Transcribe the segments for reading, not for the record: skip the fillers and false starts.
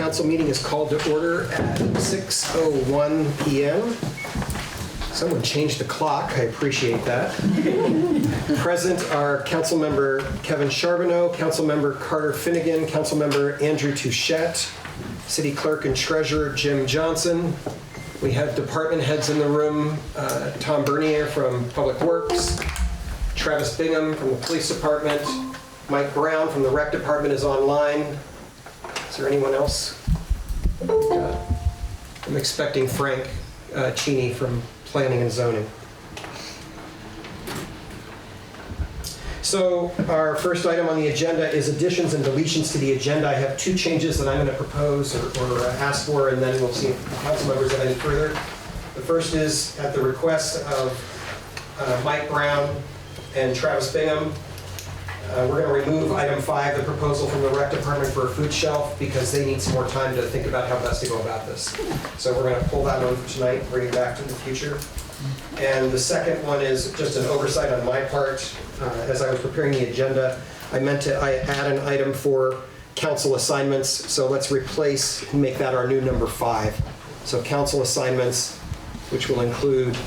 council meeting is called to order at 6:01 p.m. Someone changed the clock. I appreciate that. Present are Councilmember Kevin Charbonneau, Councilmember Carter Finnegan, Councilmember Andrew Touchette, City Clerk and Treasurer Jim Johnson. We have department heads in the room, Tom Bernier from Public Works, Travis Bingham from the Police Department, Mike Brown from the Rec Department is online. Is there anyone else? I'm expecting Frank Cheney from Planning and Zoning. So our first item on the agenda is additions and deletions to the agenda. I have two changes that I'm going to propose or ask for, and then we'll see if council members have any further. The first is at the request of Mike Brown and Travis Bingham. We're going to remove item 5, the proposal from the Rec Department for a food shelf, because they need some more time to think about how best to go about this. So we're going to pull that one for tonight, bring it back to the future. And the second one is just an oversight on my part. As I was preparing the agenda, I meant to add an item for council assignments. So let's replace and make that our new number 5. So council assignments, which will include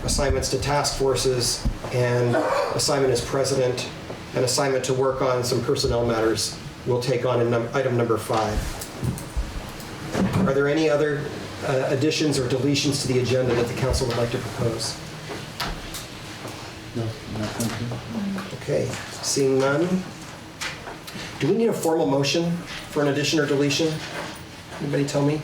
assignments to task forces and assignment as president, an assignment to work on some personnel matters, we'll take on in item number 5. Are there any other additions or deletions to the agenda that the council would like to propose? No, nothing. Okay, seeing none. Do we need a formal motion for an addition or deletion? Anybody tell me?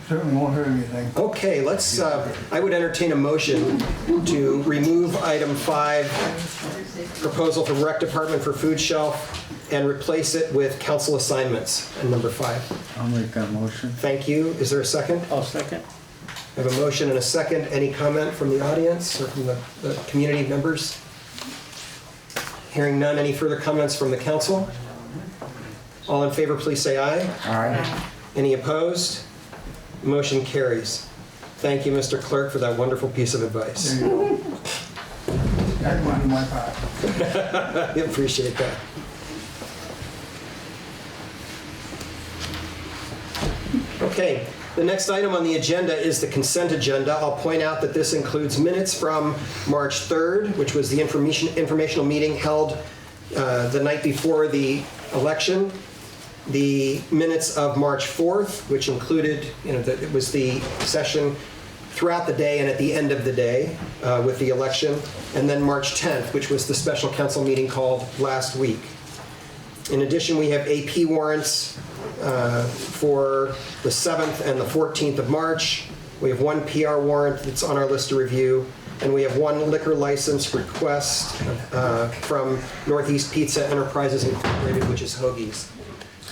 Certainly won't hurt anything. Okay, let's, I would entertain a motion to remove item 5, proposal from Rec Department for food shelf, and replace it with council assignments and number 5. I'll make that motion. Thank you. Is there a second? I'll second. I have a motion and a second. Any comment from the audience or from the community members? Hearing none, any further comments from the council? All in favor, please say aye. Aye. Any opposed? Motion carries. Thank you, Mr. Clerk, for that wonderful piece of advice. There you go. That might be my part. I appreciate that. Okay, the next item on the agenda is the consent agenda. I'll point out that this includes minutes from March 3rd, which was the informational meeting held the night before the election. The minutes of March 4th, which included, it was the session throughout the day and at the end of the day with the election, and then March 10th, which was the special council meeting called last week. In addition, we have AP warrants for the 7th and the 14th of March. We have one PR warrant that's on our list to review, and we have one liquor license request from Northeast Pizza Enterprises Incorporated, which is Hoagie's.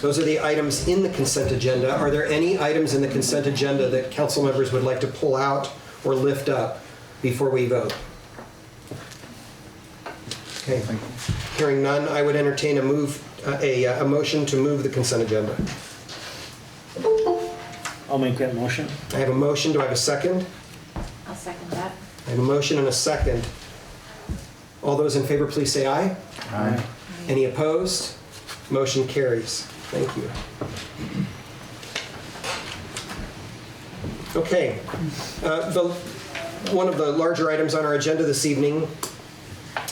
Those are the items in the consent agenda. Are there any items in the consent agenda that council members would like to pull out or lift up before we vote? Okay. Hearing none, I would entertain a motion to move the consent agenda. I'll make that motion. I have a motion. Do I have a second? I'll second that. I have a motion and a second. All those in favor, please say aye. Aye. Any opposed? Motion carries. Thank you. Okay. One of the larger items on our agenda this evening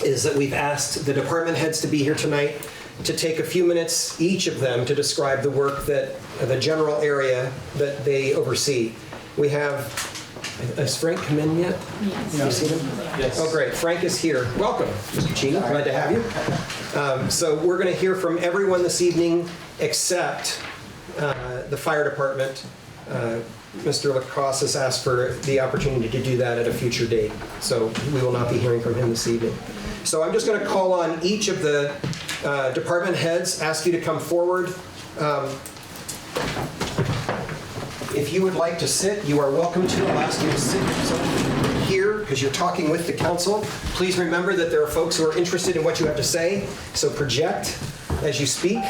is that we've asked the department heads to be here tonight to take a few minutes, each of them, to describe the work that, the general area that they oversee. We have, has Frank come in yet? Yes. You see him? Yes. Oh, great. Frank is here. Welcome, Mr. Cheney. Glad to have you. So we're going to hear from everyone this evening except the fire department. Mr. Lacrosse has asked for the opportunity to do that at a future date. So we will not be hearing from him this evening. So I'm just going to call on each of the department heads, ask you to come forward. If you would like to sit, you are welcome to. I'll ask you to sit here because you're talking with the council. Please remember that there are folks who are interested in what you have to say, so project as you speak,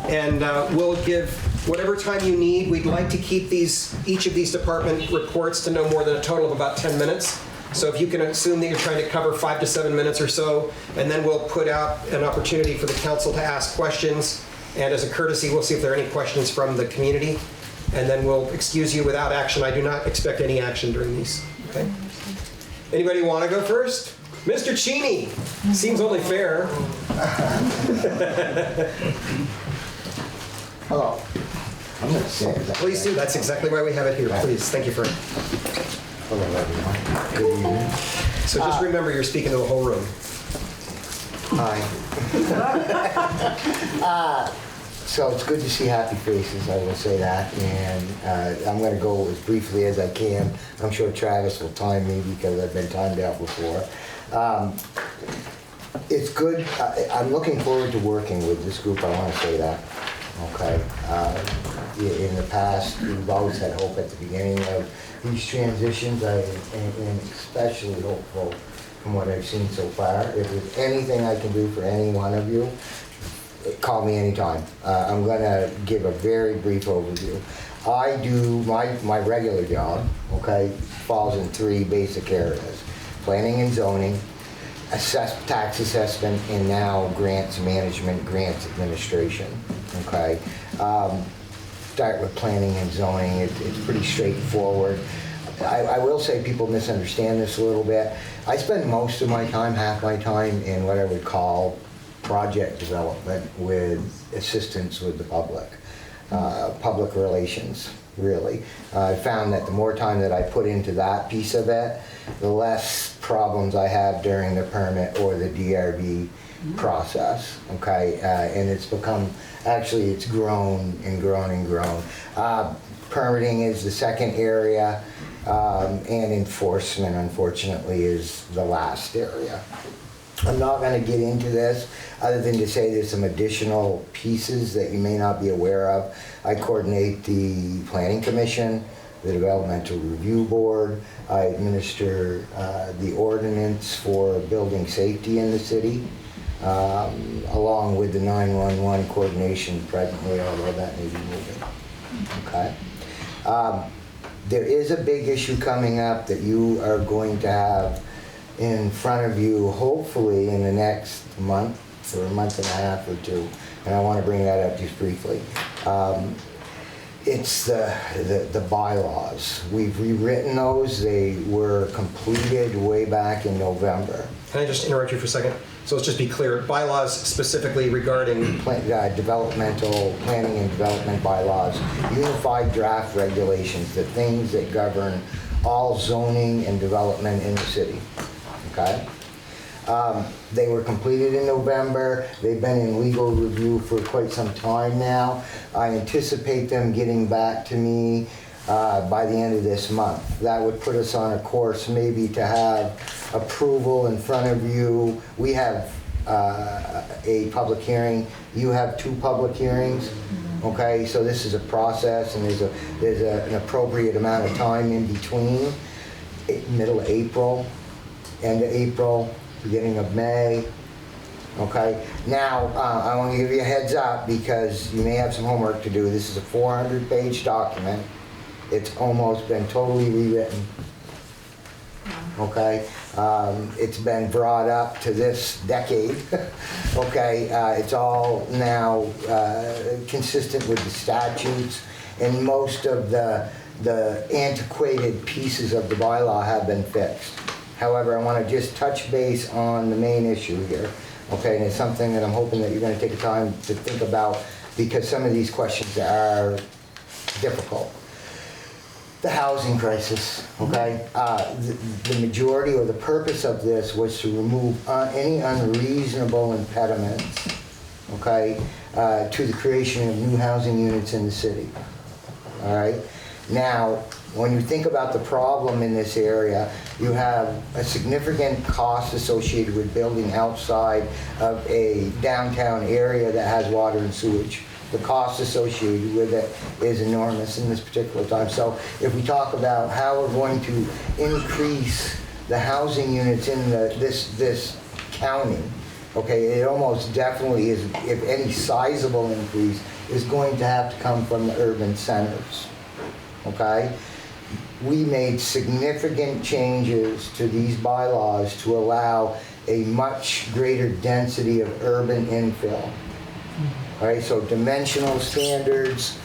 and we'll give whatever time you need. We'd like to keep each of these department reports to no more than a total of about 10 minutes. So if you can assume that you're trying to cover 5 to 7 minutes or so, and then we'll put out an opportunity for the council to ask questions And as a courtesy, we'll see if there are any questions from the community, and then we'll excuse you without action. I do not expect any action during these. Okay? Anybody want to go first? Mr. Cheney. Seems only fair. Hello. I'm going to say that. Please do. That's exactly why we have it here. Please. Thank you for it. Hello, everyone. Good evening. So just remember, you're speaking to the whole room. Hi. So it's good to see happy faces, I will say that. And I'm going to go as briefly as I can. I'm sure Travis will time me because I've been timed out before. It's good. I'm looking forward to working with this group. I want to say that. Okay. In the past, we've always had hope at the beginning of these transitions. I am especially hopeful from what I've seen so far. If there's anything I can do for any one of you, call me anytime. I'm going to give a very brief overview. I do my regular job, okay, falls in 3 basic areas: planning and zoning, tax assessment, and now grants management, grants administration. Okay. Start with planning and zoning. It's pretty straightforward. I will say people misunderstand this a little bit. I spend most of my time, half my time, in what I would call project development with assistance with the public. Public relations, really. I found that the more time that I put into that piece of it, the less problems I have during the permit or the DRB process, okay? And it's become, actually it's grown and grown and grown. Permitting is the second area, and enforcement, unfortunately, is the last area. I'm not going to get into this other than to say there's some additional pieces that you may not be aware of. I coordinate the Planning Commission, the Developmental Review Board. I administer the ordinance for building safety in the city, along with the 911 coordination presently, although that may be moving. Okay. There is a big issue coming up that you are going to have in front of you, hopefully in the next month or a month and a half or 2, and I want to bring that up just briefly. It's the bylaws. We've rewritten those. They were completed way back in November. Can I just interrupt you for a second? So let's just be clear. Bylaws specifically regarding... Developmental, planning and development bylaws, unified draft regulations, the things that govern all zoning and development in the city. Okay? They were completed in November. They've been in legal review for quite some time now. I anticipate them getting back to me by the end of this month. That would put us on a course maybe to have approval in front of you. We have a public hearing. You have 2 public hearings. Okay, so this is a process, and there's an appropriate amount of time in between. Middle of April, end of April, beginning of May. Okay, now I want to give you a heads up because you may have some homework to do. This is a 400-page document. It's almost been totally rewritten. Okay, it's been brought up to this decade. Okay, it's all now consistent with the statutes, and most of the antiquated pieces of the bylaw have been fixed. However, I want to just touch base on the main issue here. Okay, and it's something that I'm hoping that you're going to take the time to think about because some of these questions are difficult. The housing crisis, okay? The majority or the purpose of this was to remove any unreasonable impediments, okay, to the creation of new housing units in the city, all right? Now, when you think about the problem in this area, you have a significant cost associated with building outside of a downtown area that has water and sewage. The cost associated with it is enormous in this particular time. So if we talk about how we're going to increase the housing units in this county, okay, it almost definitely is, if any sizable increase, is going to have to come from the urban centers, okay? We made significant changes to these bylaws to allow a much greater density of urban infill. All right, so dimensional standards,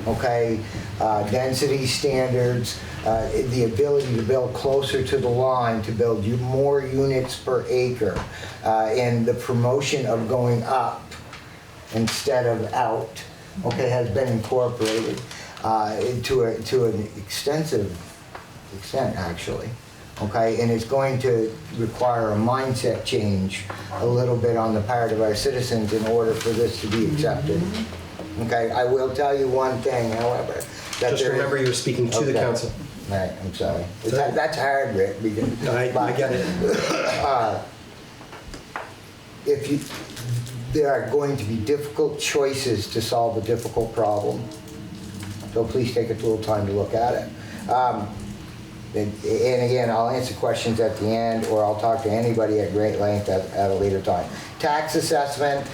okay, density standards, the ability to build closer to the line, to build more units per acre, and the promotion of going up instead of out, okay, has been incorporated to an extensive extent, actually. Okay, and it's going to require a mindset change a little bit on the part of our citizens in order for this to be accepted. Okay, I will tell you one thing, however. That Just remember you're speaking to the council. Right, I'm sorry. That's hard, Rick. Because, I get it. There are going to be difficult choices to solve a difficult problem. So please take a little time to look at it. And again, I'll answer questions at the end, or I'll talk to anybody at great length at a later time. Tax assessment.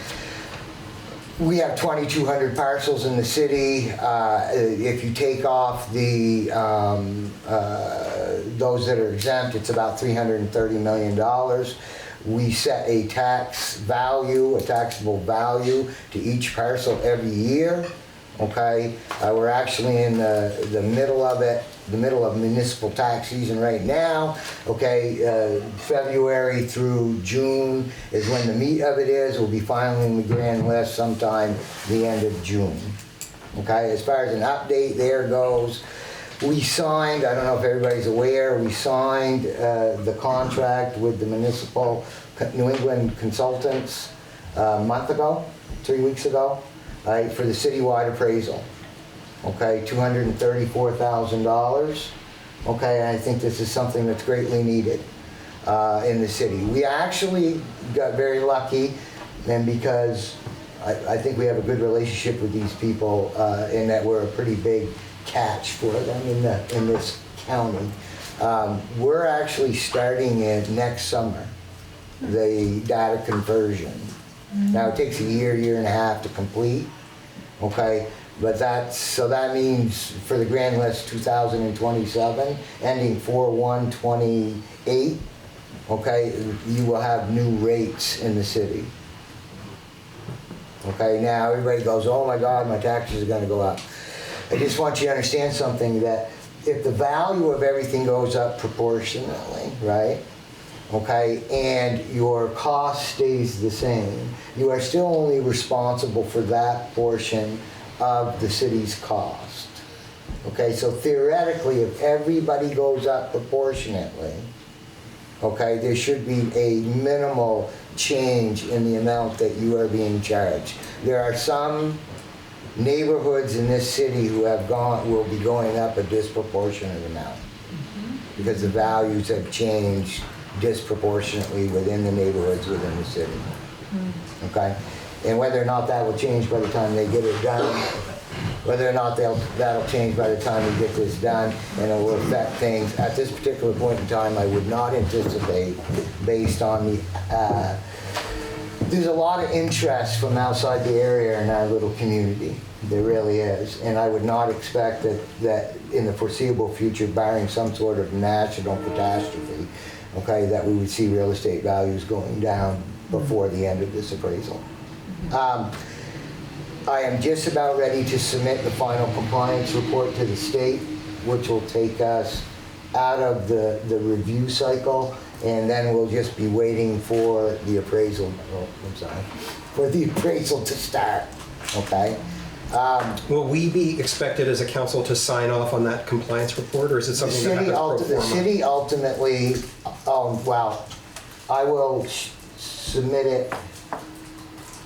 We have 2,200 parcels in the city. If you take off the those that are exempt, it's about $330 million. We set a tax value, a taxable value to each parcel every year. Okay, we're actually in the middle of it, the middle of municipal tax season right now. Okay, February through June is when the meat of it is. We'll be filing the grand list sometime the end of June. Okay, as far as an update there goes, we signed, I don't know if everybody's aware, we signed the contract with the municipal New England consultants a month ago, 3 weeks ago. Right, for the citywide appraisal, okay, $234,000, okay, and I think this is something that's greatly needed in the city. We actually got very lucky, and because I think we have a good relationship with these people, in that we're a pretty big catch for them in this county. We're actually starting it next summer, the data conversion. Now it takes a year and a half to complete, okay? But that means for the grand list 2027, ending 4/1/28, okay, you will have new rates in the city. Okay, now everybody goes, oh my God, my taxes are gonna go up. I just want you to understand something, that if the value of everything goes up proportionately, right? Okay, and your cost stays the same, you are still only responsible for that portion of the city's cost. Okay, so theoretically, if everybody goes up proportionately, okay, there should be a minimal change in the amount that you are being charged. There are some neighborhoods in this city who will be going up a disproportionate amount because the values have changed disproportionately within the neighborhoods within the city. Okay? And whether or not that will change by the time they get it done, whether or not that'll change by the time we get this done, and it will affect things. At this particular point in time, I would not anticipate, based on the, there's a lot of interest from outside the area in our little community. There really is. And I would not expect that in the foreseeable future, barring some sort of national catastrophe, okay, that we would see real estate values going down before the end of this appraisal. I am just about ready to submit the final compliance report to the state, which will take us out of the review cycle, and then we'll just be waiting for the appraisal, for the appraisal to start, okay? Will we be expected as a council to sign off on that compliance report, or is it something that happens pro forma? The city ultimately, well, I will submit it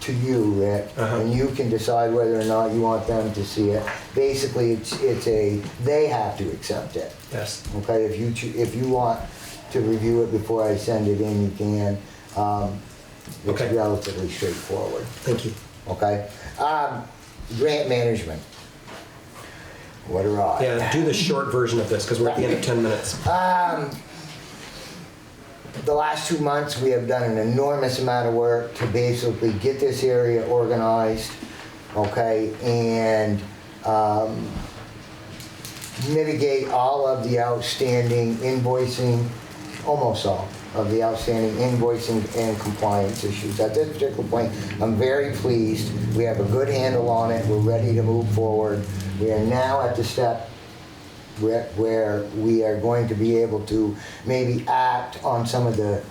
to you, Rick, and you can decide whether or not you want them to see it. Basically, they have to accept it. Yes. Okay, if you want to review it before I send it in, you can. It's Okay. relatively straightforward. Thank you. Okay. Grant management. What are I? Yeah, do the short version of this, because we're at the end of 10 minutes. The last 2 months, we have done an enormous amount of work to basically get this area organized, okay, and mitigate all of the outstanding invoicing, almost all, of the outstanding invoicing and compliance issues. At this particular point, I'm very pleased. We have a good handle on it. We're ready to move forward. We are now at the step where we are going to be able to maybe act on some of the,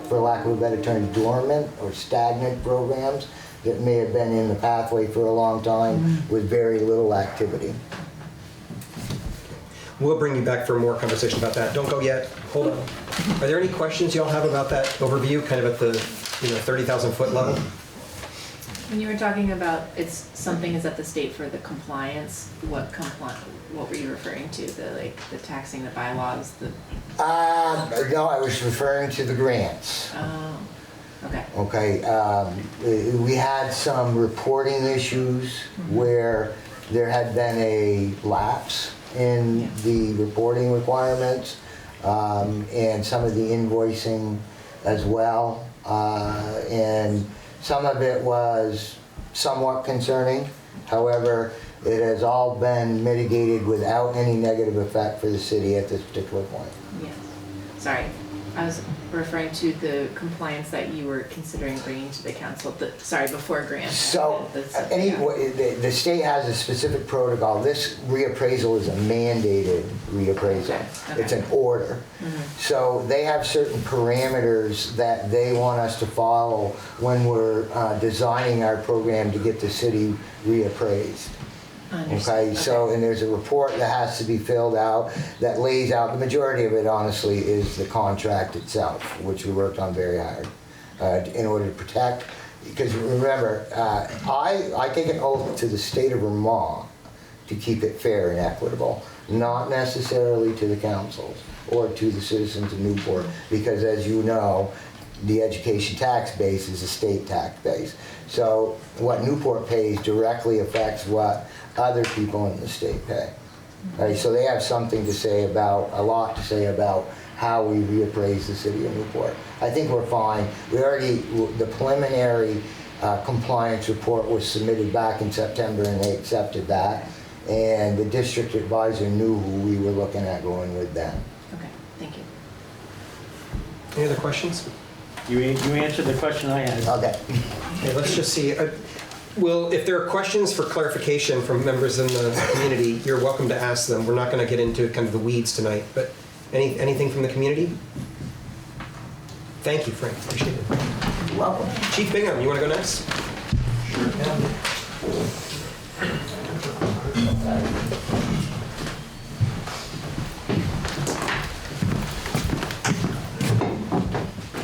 for lack of a better term, dormant or stagnant programs that may have been in the pathway for a long time with very little activity. We'll bring you back for more conversation about that. Don't go yet. Hold on. Are there any questions y'all have about that overview, kind of at the 30,000 foot level? When you were talking about something is at the state for the compliance, what were you referring to? The taxing, the bylaws, the. No, I was referring to the grants. Oh, okay. Okay, we had some reporting issues where there had been a lapse in the reporting requirements and some of the invoicing as well. And some of it was somewhat concerning. However, it has all been mitigated without any negative effect for the city at this particular point. Yes. Sorry, I was referring to the compliance that you were considering bringing to the council. Before grant. So, the state has a specific protocol. This reappraisal is a mandated reappraisal. Okay. It's an order. So they have certain parameters that they want us to follow when we're designing our program to get the city reappraised. Okay, so, and there's a report that has to be filled out that lays out, the majority of it honestly is the contract itself, which we worked on very hard in order to protect, because remember, I take an oath to the state of Vermont to keep it fair and equitable, not necessarily to the councils or to the citizens of Newport, because as you know, the education tax base is a state tax base. So what Newport pays directly affects what other people in the state pay. Right? So they have something to say about, a lot to say about how we reappraise the city of Newport. I think we're fine. The preliminary compliance report was submitted back in September and they accepted that. And the district advisor knew who we were looking at going with then. Okay, thank you. Any other questions? You answered the question I had. Okay. Okay, let's just see. If there are questions for clarification from members in the community, you're welcome to ask them. We're not going to get into kind of the weeds tonight, but anything from the community? Thank you, Frank. Appreciate it. You're welcome. Chief Bingham, you want to go next?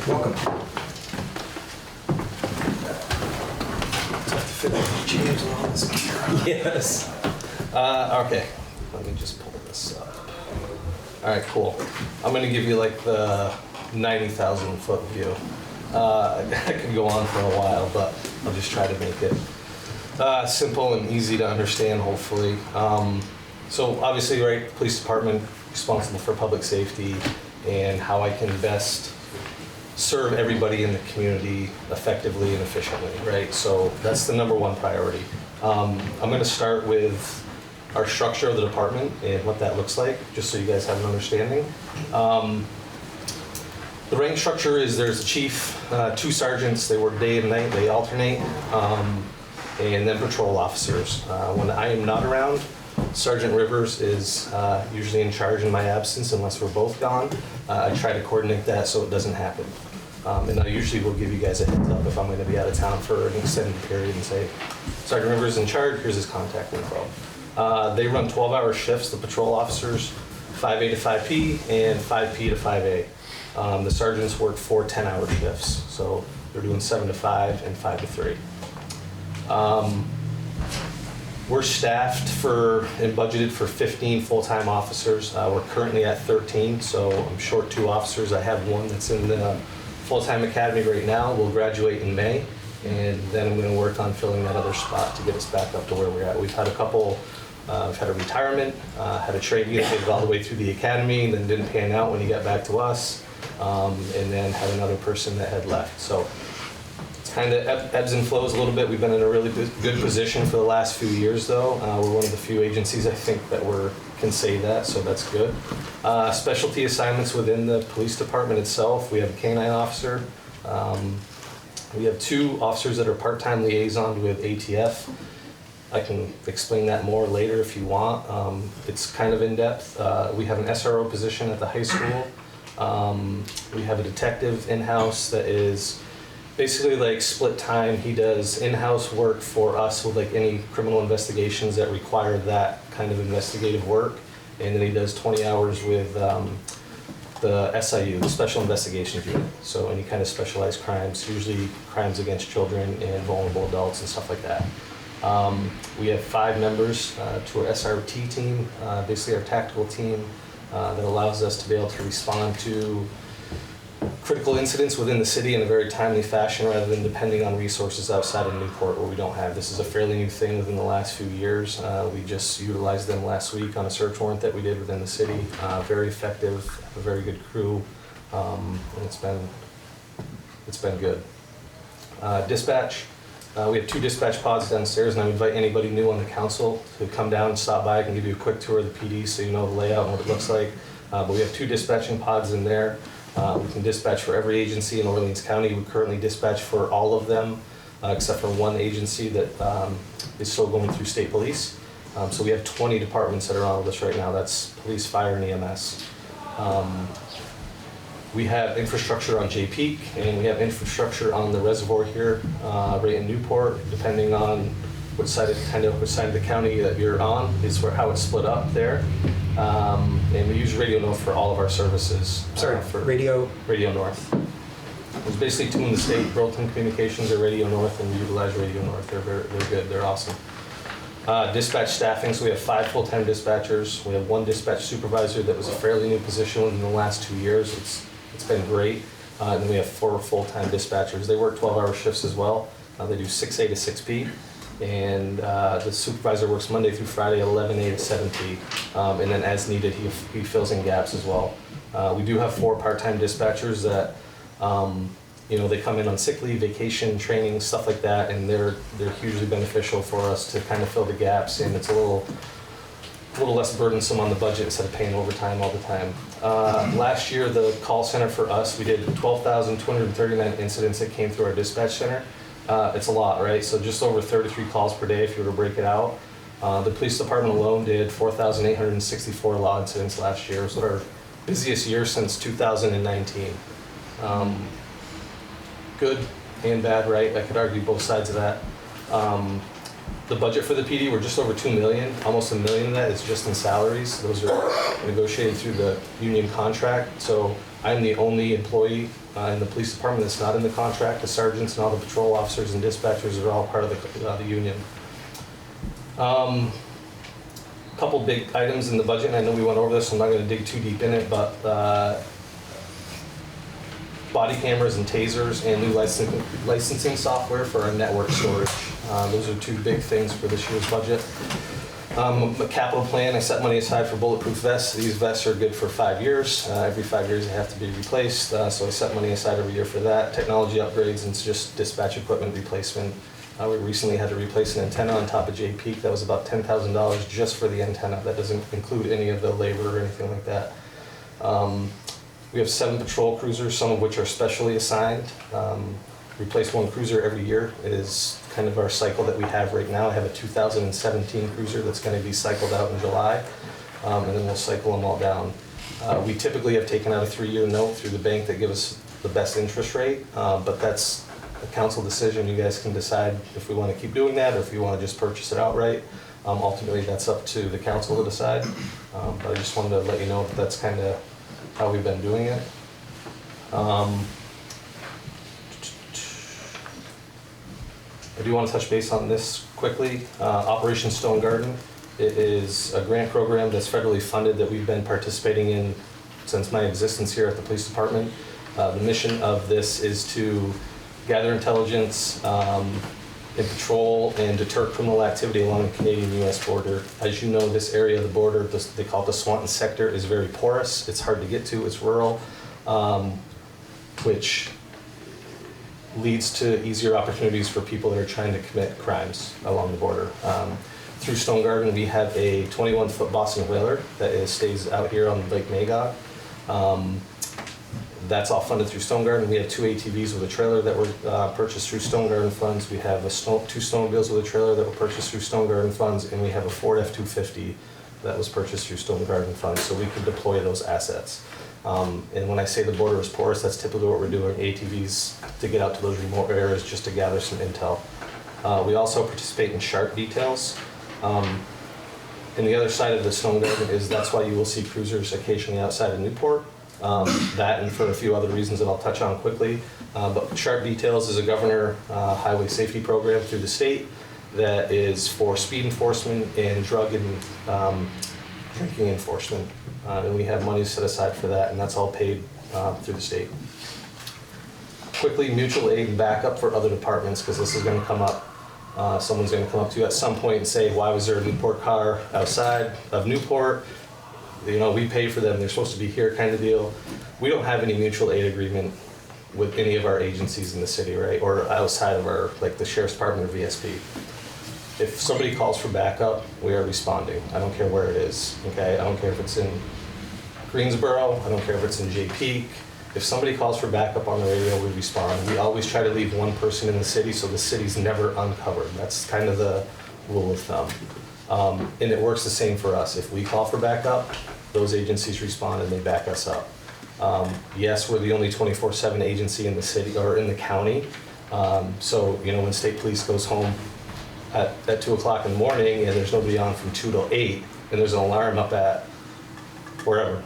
Welcome. Yes. Okay, let me just pull this up. All right, cool. I'm gonna give you like the 90,000 foot view. I could go on for a while, but I'll just try to make it simple and easy to understand, hopefully. So obviously, right, police department responsible for public safety and how I can best serve everybody in the community effectively and efficiently, right? So that's the number one priority. I'm going to start with our structure of the department and what that looks like, just so you guys have an understanding. The rank structure is there's a chief, 2 sergeants, they work day and night, they alternate, and then patrol officers. When I am not around, Sergeant Rivers is usually in charge in my absence unless we're both gone. I try to coordinate that so it doesn't happen. And I usually will give you guys a heads up if I'm going to be out of town for an extended period and say, Sergeant Rivers is in charge, here's his contact info. They run 12-hour shifts, the patrol officers, 5A to 5P and 5P to 5A. The sergeants work 4 10-hour shifts, so they're doing 7 to 5 and 5 to 3. We're staffed and budgeted for 15 full-time officers. We're currently at 13, so I'm short 2 officers. I have 1 that's in the full-time academy right now. We'll graduate in May, and then I'm going to work on filling that other spot to get us back up to where we're at. We've had a couple, we've had a retirement, had a trainee that made it all the way through the academy, and then didn't pan out when he got back to us, and then had another person that had left. So kind of ebbs and flows a little bit. We've been in a really good position for the last few years, though. We're one of the few agencies, I think, that we're can say that, so that's good. Specialty assignments within the police department itself, we have a K-9 officer. We have 2 officers that are part-time liaison with ATF. I can explain that more later if you want. It's kind of in-depth. We have an SRO position at the high school. We have a detective in-house that is basically like split time. He does in-house work for us with like any criminal investigations that require that kind of investigative work. And then he does 20 hours with the SIU, the Special Investigations Unit. So any kind of specialized crimes, usually crimes against children and vulnerable adults and stuff like that. We have 5 members to our SRT team, basically our tactical team that allows us to be able to respond to critical incidents within the city in a very timely fashion rather than depending on resources outside of Newport where we don't have. This is a fairly new thing within the last few years. We just utilized them last week on a search warrant that we did within the city. Very effective, a very good crew, and it's been good. Dispatch. We have 2 dispatch pods downstairs, and I invite anybody new on the council to come down and stop by. I can give you a quick tour of the PD so you know the layout and what it looks like. But we have 2 dispatching pods in there. We can dispatch for every agency in Orleans County. We currently dispatch for all of them, except for one agency that is still going through state police. So we have 20 departments that are on with us right now. That's police, fire, and EMS. We have infrastructure on J Peak, and we have infrastructure on the reservoir here, right in Newport. Depending on which side of the county that you're on is how it's split up there. And we use Radio North for all of our services. Sorry, for Radio North. There's basically 2 in the state. Burlington Communications or Radio North, and we utilize Radio North. They're good. They're awesome. Dispatch staffing, so we have 5 full-time dispatchers. We have 1 dispatch supervisor that was a fairly new position within the last 2 years. It's been great. And then we have 4 full-time dispatchers. They work 12-hour shifts as well. They do 6A to 6P. And the supervisor works Monday through Friday, 11A to 7P. And then as needed, he fills in gaps as well. We do have 4 part-time dispatchers that, they come in on sick leave, vacation, training, stuff like that, and they're hugely beneficial for us to kind of fill the gaps, and it's a little less burdensome on the budget instead of paying overtime all the time. Last year, the call center for us, we did 12,239 incidents that came through our dispatch center. It's a lot, right? So just over 33 calls per day if you were to break it out. The police department alone did 4,864 law incidents last year. So our busiest year since 2019. Good and bad, right? I could argue both sides of that. The budget for the PD, we're just over $2 million. Almost $1 million of that is just in salaries. Those are negotiated through the union contract. So I'm the only employee in the police department that's not in the contract. The sergeants and all the patrol officers and dispatchers are all part of the union. Couple big items in the budget, and I know we went over this, so I'm not going to dig too deep in it, but body cameras and tasers and new licensing software for our network storage. Those are 2 big things for this year's budget. A capital plan, I set money aside for bulletproof vests. These vests are good for 5 years. Every 5 years they have to be replaced, so I set money aside every year for that. Technology upgrades and just dispatch equipment replacement. We recently had to replace an antenna on top of J Peak. That was about $10,000 just for the antenna. That doesn't include any of the labor or anything like that. We have 7 patrol cruisers, some of which are specially assigned. Replace 1 cruiser every year is kind of our cycle that we have right now. I have a 2017 cruiser that's going to be cycled out in July, and then we'll cycle them all down. We typically have taken out a 3-year note through the bank that gives us the best interest rate, but that's a council decision. You guys can decide if we want to keep doing that or if you want to just purchase it outright. Ultimately, that's up to the council to decide, but I just wanted to let you know that that's kind of how we've been doing it. I do want to touch base on this quickly. Operation Stone Garden. It is a grant program that's federally funded that we've been participating in since my existence here at the police department. The mission of this is to gather intelligence and patrol and deter criminal activity along the Canadian-U.S. border. As you know, this area of the border, they call it the Swanton sector, is very porous. It's hard to get to. It's rural, which leads to easier opportunities for people that are trying to commit crimes along the border. through Stone Garden, we have a 21-foot Boston Whaler that stays out here on Lake Magog. That's all funded through Stone Garden. We have 2 ATVs with a trailer that were purchased through Stone Garden funds. We have 2 snowmobiles with a trailer that were purchased through Stone Garden funds, and we have a Ford F-250 that was purchased through Stone Garden funds, so we could deploy those assets. And when I say the border is porous, that's typically what we're doing, ATVs to get out to those remote areas just to gather some intel. We also participate in shark details. And the other side of the Stone Garden is that's why you will see cruisers occasionally outside of Newport. That and for a few other reasons that I'll touch on quickly. But Sharp Details is a governor highway safety program through the state that is for speed enforcement and drug and drinking enforcement. And we have money set aside for that, and that's all paid through the state. Quickly, mutual aid and backup for other departments, because this is going to come up. Someone's going to come up to you at some point and say, why was there a Newport car outside of Newport? You know, we pay for them, they're supposed to be here kind of deal. We don't have any mutual aid agreement with any of our agencies in the city, right? Or outside of our, like the Sheriff's Department or VSP. If somebody calls for backup, we are responding. I don't care where it is, okay? I don't care if it's in Greensboro, I don't care if it's in Jay Peak. If somebody calls for backup on the radio, we respond. We always try to leave one person in the city so the city's never uncovered. That's kind of the rule of thumb. And it works the same for us. If we call for backup, those agencies respond and they back us up. Yes, we're the only 24/7 agency in the city or in the county. So, you know, when state police goes home at 2 o'clock in the morning and there's nobody on from 2 till 8 and there's an alarm up at wherever,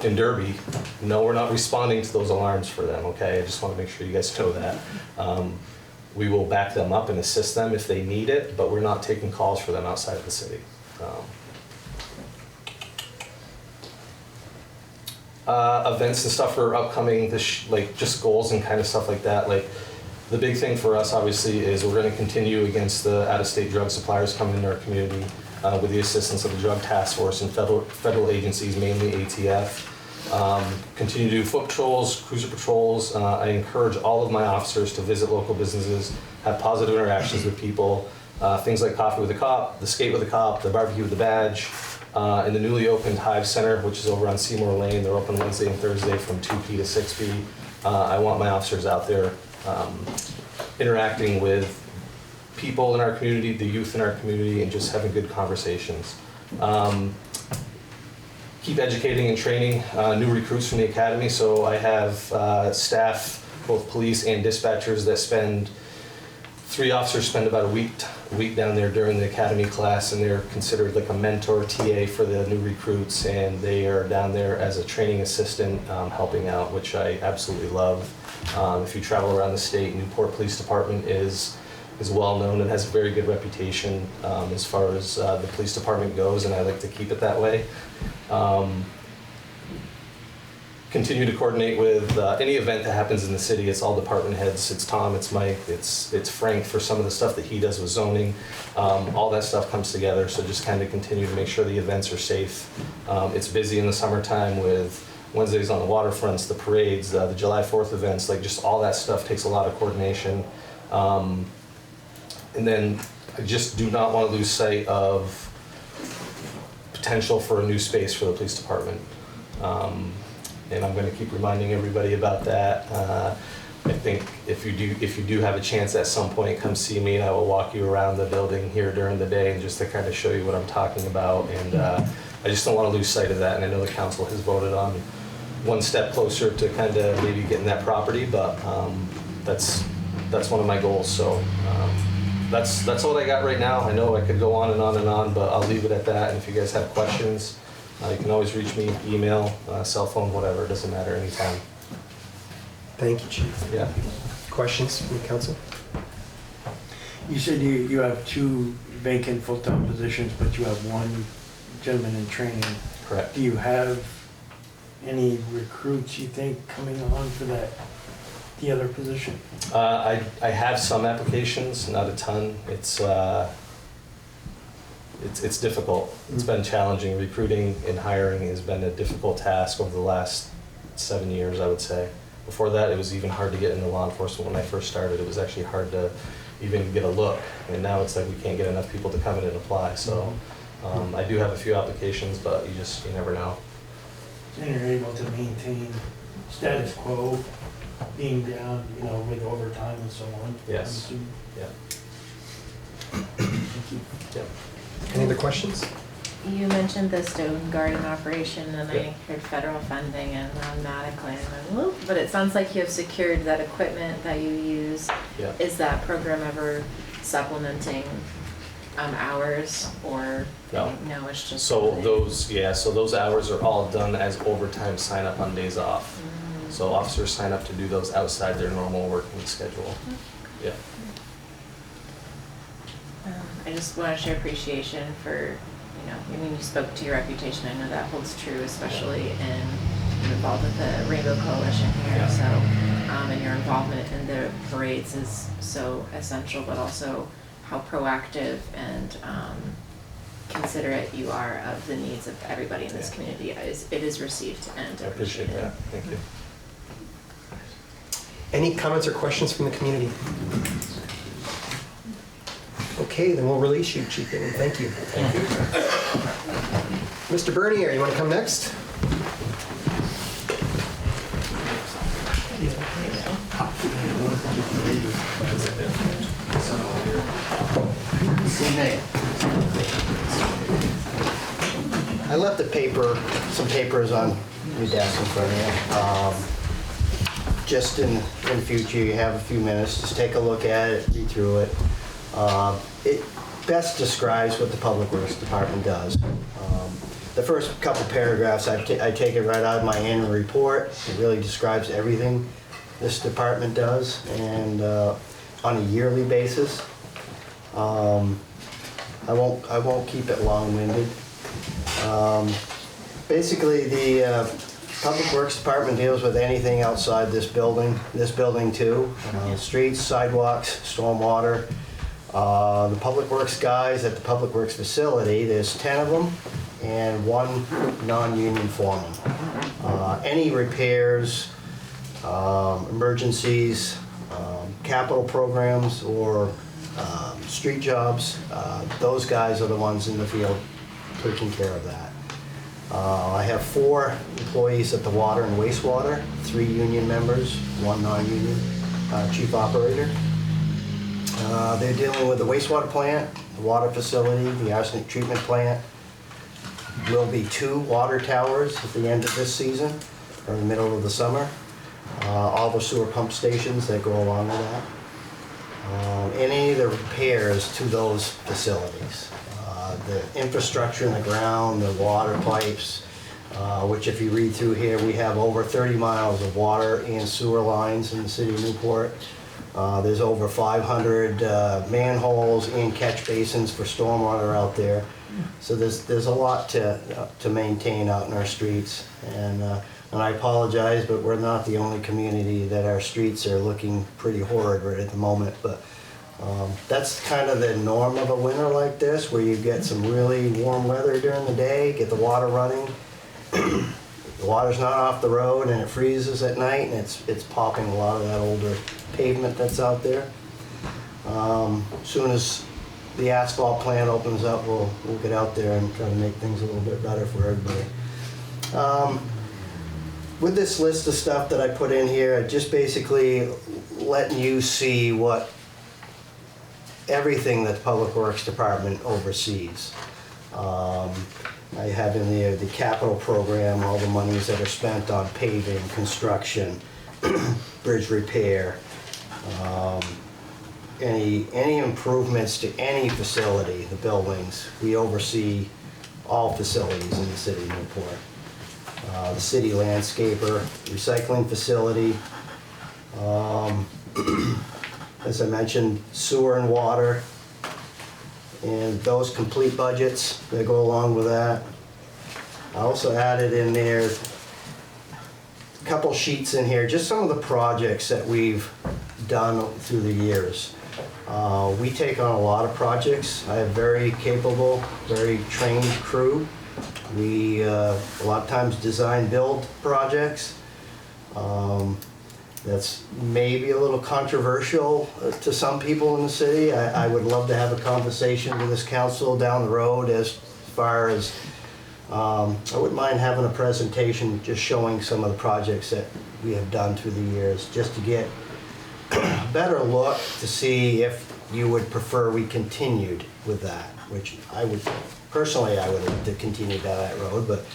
in Derby, no, we're not responding to those alarms for them, okay? I just want to make sure you guys know that. We will back them up and assist them if they need it, but we're not taking calls for them outside of the city. Events and stuff for upcoming, like just goals and kind of stuff like that. Like the big thing for us obviously is we're going to continue against the out-of-state drug suppliers coming into our community with the assistance of the Drug Task Force and federal agencies, mainly ATF. Continue to do foot patrols, cruiser patrols. I encourage all of my officers to visit local businesses, have positive interactions with people. Things like coffee with a cop, the skate with a cop, the barbecue with the badge. And the newly opened Hive Center, which is over on Seymour Lane. They're open Wednesday and Thursday from 2P to 6P. I want my officers out there interacting with people in our community, the youth in our community, and just having good conversations. Keep educating and training new recruits from the academy. So I have staff, both police and dispatchers, that spend 3 officers spend about a week down there during the academy class, and they're considered like a mentor TA for the new recruits, and they are down there as a training assistant helping out, which I absolutely love. If you travel around the state, Newport Police Department is well known and has a very good reputation as far as the police department goes, and I like to keep it that way. Continue to coordinate with any event that happens in the city. It's all department heads. It's Tom, it's Mike, it's Frank for some of the stuff that he does with zoning. All that stuff comes together, so just kind of continue to make sure the events are safe. It's busy in the summertime with Wednesdays on the waterfronts, the parades, the July 4th events, like just all that stuff takes a lot of coordination. And then I just do not want to lose sight of potential for a new space for the police department. And I'm going to keep reminding everybody about that. I think if you do have a chance at some point, come see me and I will walk you around the building here during the day and just to kind of show you what I'm talking about. And I just don't want to lose sight of that. And I know the council has voted on one step closer to kind of maybe getting that property, but that's one of my goals. So that's all I got right now. I know I could go on and on and on, but I'll leave it at that. And if you guys have questions, you can always reach me, email, cell phone, whatever, it doesn't matter, anytime. Thank you, Chief. Yeah. Questions from the council? You said you have 2 vacant full-time positions, but you have 1 gentleman in training. Correct. Do you have any recruits you think coming on for the other position? I have some applications, not a ton. It's difficult. It's been challenging. Recruiting and hiring has been a difficult task over the last 7 years, I would say. Before that, it was even hard to get into law enforcement when I first started. It was actually hard to even get a look. And now it's like we can't get enough people to come in and apply. So I do have a few applications, but you never know. And you're able to maintain status quo, being down, with overtime and so on. Yes. Yeah. Yep. Any other questions? You mentioned the stone garden operation, and Yeah. I heard federal funding, and automatically I went, whoop. But it sounds like you have secured that equipment that you use. Yeah. Is that program ever supplementing hours, or No. no? It's just So something- those hours are all done as overtime sign up on days off. So officers sign up to do those outside their normal working schedule. Yeah. I just want to share appreciation for, you spoke to your reputation. I know that holds true, especially you're involved with the Rainbow Coalition here. Yeah. So, and your involvement in the parades is so essential, but also how proactive and considerate you are of the needs of everybody in this Yeah. community. It is received and I appreciate appreciated. that. Thank you. Any comments or questions from the community? Okay, then we'll release you, Chief Bingham. Thank you. Thank you. Mr. Bernier, you want to come next? I left some papers on your desk in front of you. Just in the future, you have a few minutes, just take a look at it, read through it. It best describes what the Public Works Department does. The first couple paragraphs, I take it right out of my annual report. It really describes everything this department does, and on a yearly basis. I won't keep it long-winded. Basically, the Public Works Department deals with anything outside this building too. Streets, sidewalks, stormwater. The Public Works guys at the Public Works facility, there's 10 of them and one non-union foreman. Any repairs, emergencies, capital programs, or street jobs, those guys are the ones in the field taking care of that. I have 4 employees at the water and wastewater, 3 union members, 1 non-union chief operator. They're dealing with the wastewater plant, the water facility, the arsenic treatment plant. Will be 2 water towers at the end of this season, or in the middle of the summer. All the sewer pump stations that go along with that. Any of the repairs to those facilities. The infrastructure in the ground, the water pipes, which if you read through here, we have over 30 miles of water and sewer lines in the city of Newport. There's over 500 manholes and catch basins for stormwater out there. So there's a lot to maintain out in our streets. And I apologize, but we're not the only community that our streets are looking pretty horrid right at the moment. But that's kind of the norm of a winter like this, where you get some really warm weather during the day, get the water running. The water's not off the road and it freezes at night, and it's popping a lot of that older pavement that's out there. Soon as the asphalt plant opens up, we'll get out there and try to make things a little bit better for everybody. With this list of stuff that I put in here, just basically letting you see what everything that the Public Works Department oversees. I have in there the capital program, all the monies that are spent on paving, construction, bridge repair, any improvements to any facility, the buildings. We oversee all facilities in the city of Newport. The city landscaper, recycling facility, as I mentioned, sewer and water, and those complete budgets that go along with that. I also added in there a couple sheets in here, just some of the projects that we've done through the years. We take on a lot of projects. I have very capable, very trained crew. We a lot of times design build projects. that's maybe a little controversial to some people in the city. I would love to have a conversation with this council down the road as far as, I wouldn't mind having a presentation just showing some of the projects that we have done through the years, just to get a better look to see if you would prefer we continued with that, which I would, personally, I would have to continue down that road, but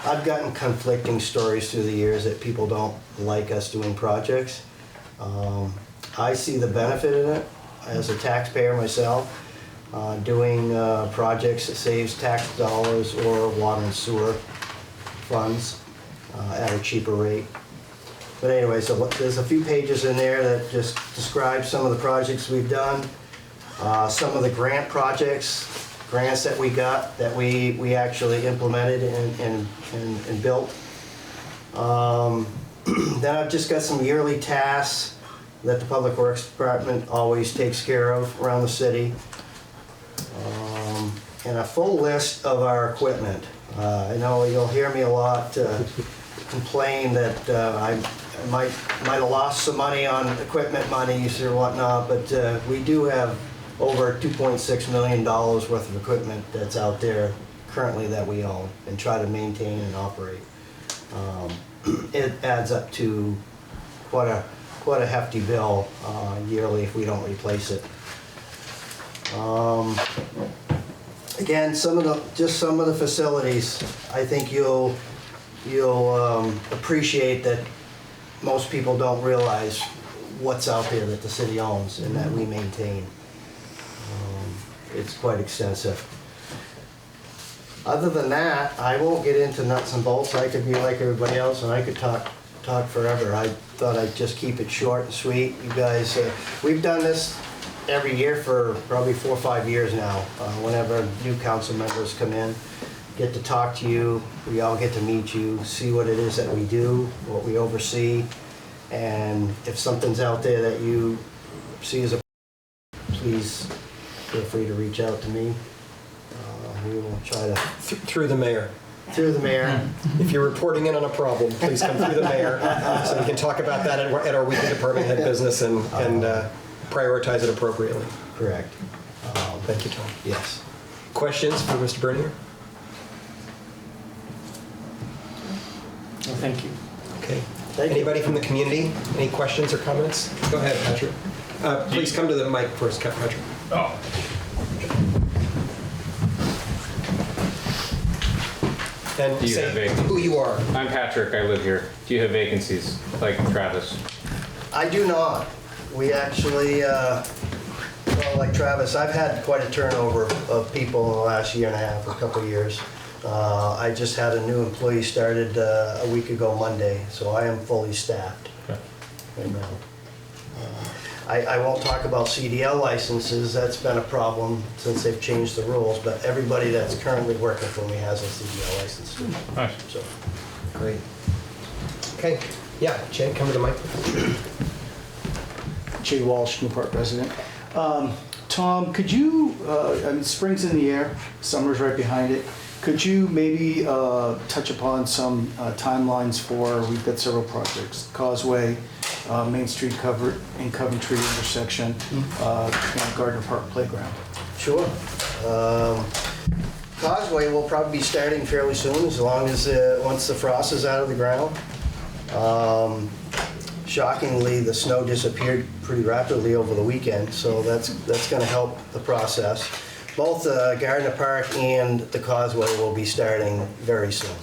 I've gotten conflicting stories through the years that people don't like us doing projects. I see the benefit in it as a taxpayer myself, doing projects that saves tax dollars or water and sewer funds at a cheaper rate. But anyway, so there's a few pages in there that just describe some of the projects we've done, some of the grants that we got that we actually implemented and built. Then I've just got some yearly tasks that the Public Works Department always takes care of around the city. And a full list of our equipment. I know you'll hear me a lot complain that I might have lost some money on equipment monies or whatnot, but we do have over $2.6 million worth of equipment that's out there currently that we own and try to maintain and operate. It adds up to quite a hefty bill yearly if we don't replace it. Again, some of the facilities, I think you'll appreciate that most people don't realize what's out there that the city owns and that we maintain. It's quite extensive. Other than that, I won't get into nuts and bolts. I could be like everybody else and I could talk forever. I thought I'd just keep it short and sweet. You guys, we've done this every year for probably 4 or 5 years now. Whenever new council members come in, get to talk to you, we all get to meet you, see what it is that we do, what we oversee, and if something's out there that you see as a, please feel free to reach out to me. We will try to... Through the mayor. Through the mayor. If you're reporting in on a problem, please come through the mayor so we can talk about that at our weekly department head business and prioritize it appropriately. Correct. Thank you, Tom. Yes. Questions for Mr. Bernier? Well, thank you. Okay. Thank you. Anybody from the community? Any questions or comments? Go ahead, Patrick. Please come to the mic first, Patrick. Oh. And Do you have say vacancies? who you are. I'm Patrick, I live here. Do you have vacancies, like Travis? I do not. We actually, well, like Travis, I've had quite a turnover of people in the last year and a half, a couple of years. I just had a new employee started a week ago Monday, so I am fully staffed right now. I won't talk about CDL licenses. That's been a problem since they've changed the rules, but everybody that's currently working for me has a CDL license. Nice. So, Great. Okay. Yeah, Jay, come to the mic. Jay Walsh, Newport resident. Tom, could you, I mean, spring's in the air, summer's right behind it. Could you maybe touch upon some timelines for, we've got several projects, Causeway, Main Street and Coventry intersection, and Gardner Park Playground. sure. Causeway will probably be starting fairly soon, as long as, once the frost is out of the ground. Shockingly, the snow disappeared pretty rapidly over the weekend, so that's going to help the process. Both Gardner Park and the Causeway will be starting very soon.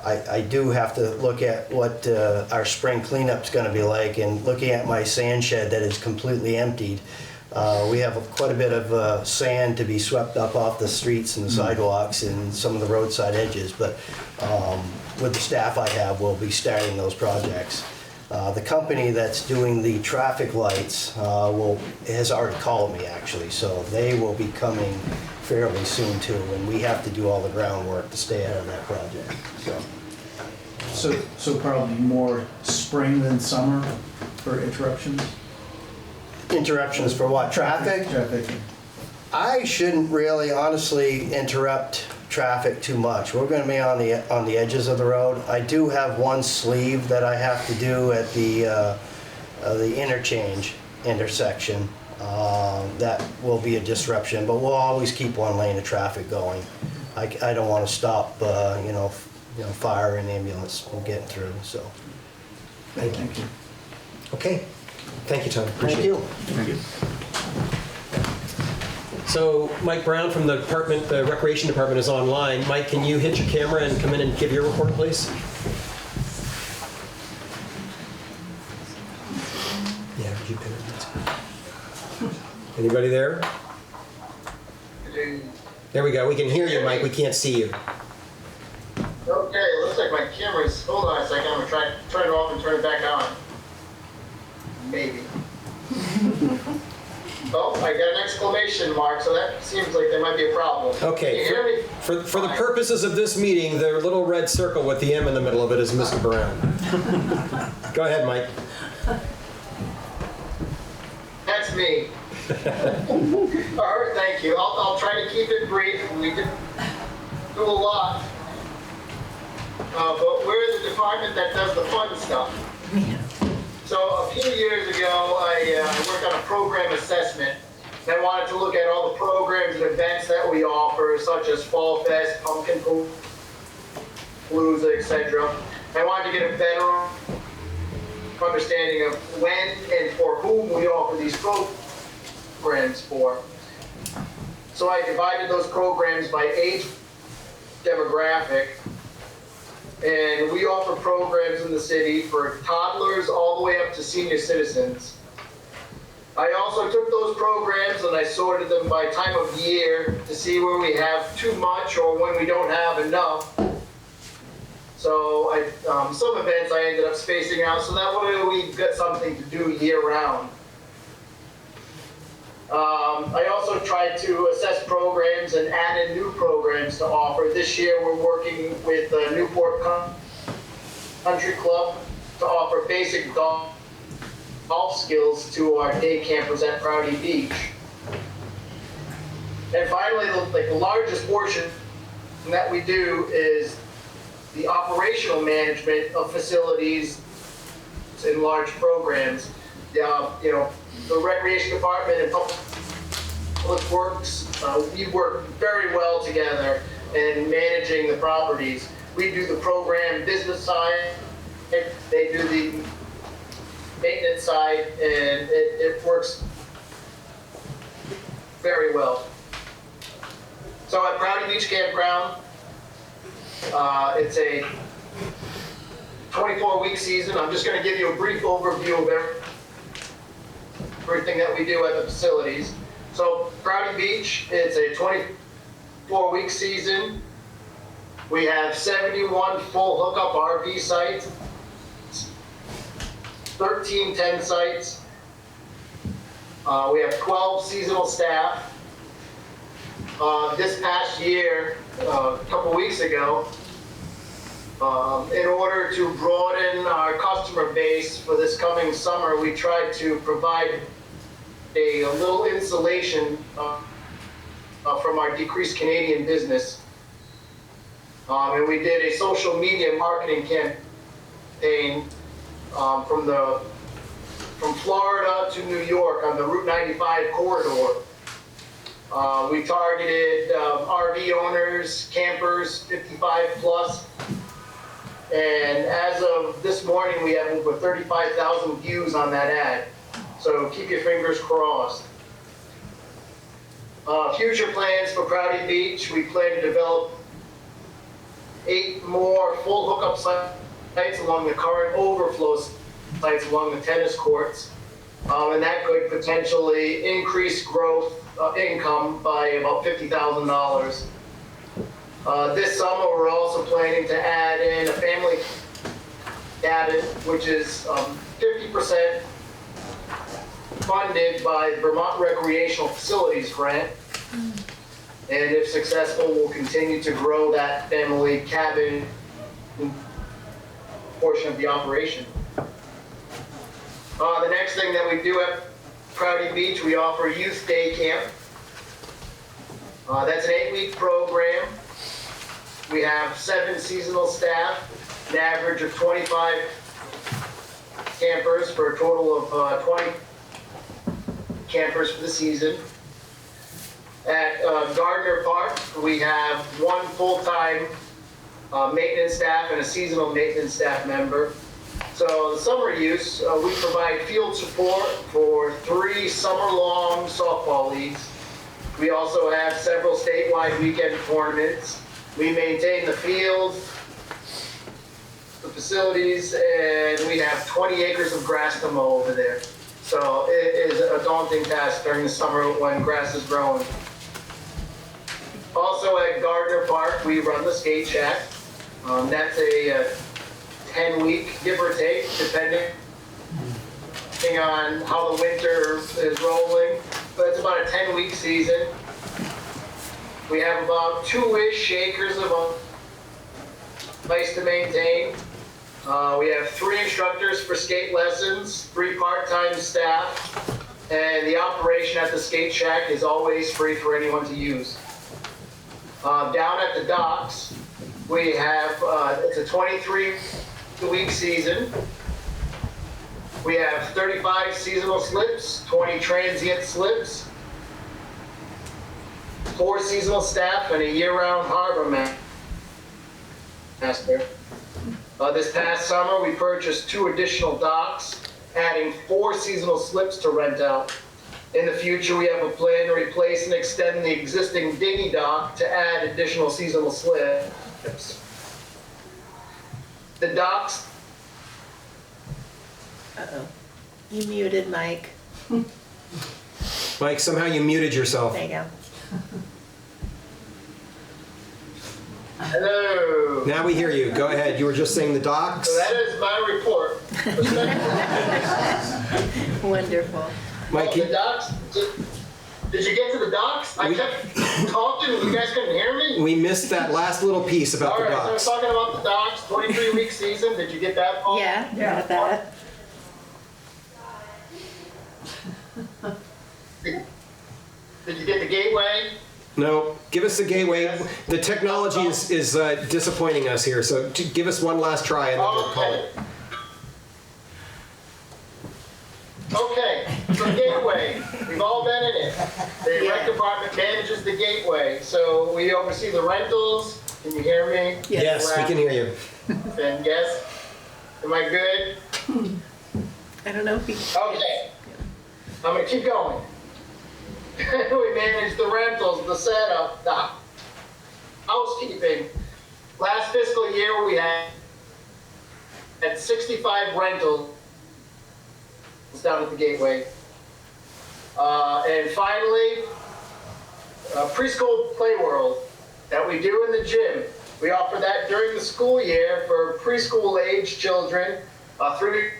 I do have to look at what our spring cleanup's going to be like, and looking at my sand shed that is completely emptied. We have quite a bit of sand to be swept up off the streets and the sidewalks and some of the roadside edges, but with the staff I have, we'll be starting those projects. The company that's doing the traffic lights has already called me, actually, so they will be coming fairly soon too, and we have to do all the groundwork to stay out of that project. So probably more spring than summer for interruptions? Interruptions for what? Traffic? Traffic. I shouldn't really honestly interrupt traffic too much. We're gonna be on the edges of the road. I do have one sleeve that I have to do at the intersection. That will be a disruption, but we'll always keep one lane of traffic going. I don't want to stop, fire and ambulance from getting through, so. Thank you. Okay. Thank you, Tom. Thank you. So Mike Brown from the department, the Recreation Department is online. Mike, can you hit your camera and come in and give your report, please? Yeah, would you pin it? That's good. Anybody there? There we go. We can hear you, Mike. We can't see you. Okay, looks like my camera's, hold on a second, I'm gonna try turn it off and turn it back on. Maybe. Oh, I got an exclamation mark, so that seems like there might be a problem. Okay, Can you hear me? for the purposes of this meeting, the little red circle with the M in the middle of it is Mr. Brown. Go ahead, Mike. That's me. All right, thank you. I'll try to keep it brief. We did do a lot. But we're the department that does the fun stuff. So a few years ago, I worked on a program assessment. And I wanted to look at all the programs and events that we offer, such as Fall Fest, Pumpkin Palooza, etc. I wanted to get a better understanding of when and for whom we offer these programs for. So I divided those programs by age demographic. And we offer programs in the city for toddlers all the way up to senior citizens. I also took those programs and I sorted them by time of year to see where we have too much or when we don't have enough. So some events I ended up spacing out so that way we've got something to do year round. I also tried to assess programs and add in new programs to offer. This year we're working with Newport Country Club to offer basic golf skills to our day campers at Prouty Beach. And finally, the largest portion that we do is the operational management of facilities in large programs. The Recreation Department and Public Works, we work very well together in managing the properties. We do the program business side, they do the maintenance side, and it works very well. So at Prouty Beach Campground, it's a 24-week season. I'm just going to give you a brief overview of everything that we do at the facilities. So Prouty Beach, it's a 24-week season. We have 71 full hookup RV sites, 13 tent sites. We have 12 seasonal staff. This past year, a couple weeks ago, in order to broaden our customer base for this coming summer, we tried to provide a little insulation from our decreased Canadian business. And we did a social media marketing campaign from Florida to New York on the Route 95 corridor. We targeted RV owners, campers, 55 plus. And as of this morning, we have over 35,000 views on that ad. So keep your fingers crossed. Future plans for Prouty Beach, we plan to develop 8 more full hookup sites along the current overflow sites along the tennis courts. And that could potentially increase growth income by about $50,000. This summer, we're also planning to add in a family cabin, which is 50% funded by the Vermont Recreational Facilities Grant. And if successful, we'll continue to grow that family cabin portion of the operation. The next thing that we do at Prouty Beach, we offer youth day camp. That's an 8-week program. we have 7 seasonal staff, an average of 25 campers for a total of 20 campers for the season. At Gardner Park, we have 1 full-time maintenance staff and a seasonal maintenance staff member. So the summer use, we provide field support for 3 summer-long softball leagues. We also have several statewide weekend tournaments. We maintain the field, the facilities, and we have 20 acres of grass to mow over there. So it is a daunting task during the summer when grass is growing. Also at Gardner Park, we run the skate shack. That's a 10-week, give or take, depending on how the winter is rolling. But it's about a 10-week season. We have about 2-ish acres of ice to maintain. We have 3 instructors for skate lessons, 3 part-time staff, and the operation at the skate shack is always free for anyone to use. Down at the docks, we have, it's a 23-week season. We have 35 seasonal slips, 20 transient slips, 4 seasonal staff, and a year-round harbor master. This past summer, we purchased 2 additional docks, adding 4 seasonal slips to rent out. In the future, we have a plan to replace and extend the existing dinghy dock to add additional seasonal slips. The docks. Uh-oh. You muted Mike. Mike, somehow you muted yourself. There you go. Hello. Now we hear you. Go ahead. You were just saying the docks. So that is my report. Wonderful. Mike, The docks. Did you get to the docks? I kept talking and you guys couldn't hear me? we missed that last little piece about All the right, so I was docks. talking about the docks, 23-week season. Did you get that, Paul? Yeah, got that. Did you get the gateway? No, give us the gateway. The technology is disappointing us here, so give us one last try and then we'll call it. Okay, so gateway, we've all been in it. The rec department manages the gateway, so we oversee the rentals. Can you hear me? Yes, we can hear you. And yes? Am I good? I don't know if we. Okay. I'm gonna keep going. We manage the rentals, the setup, the housekeeping. Last fiscal year, we had 65 rentals down at the gateway. And finally, preschool play world that we do in the gym. We offer that during the school year for preschool age children, 3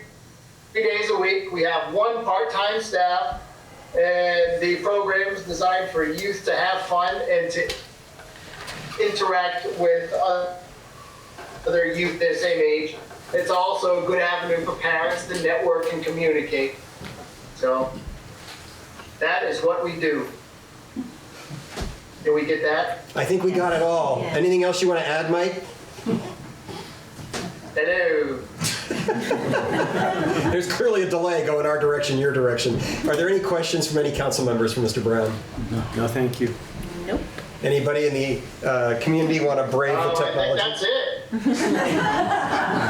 days a week. We have 1 part-time staff, and the program is designed for youth to have fun and to interact with other youth their same age. It's also a good avenue for parents to network and communicate. So that is what we do. Did we get that? I think we got it all. Yeah. Anything else you want to add, Mike? Hello. There's clearly a delay going our direction, your direction. Are there any questions from any council members for Mr. Brown? No, thank you. Nope. Anybody in the community want to brave the I think technology? that's it.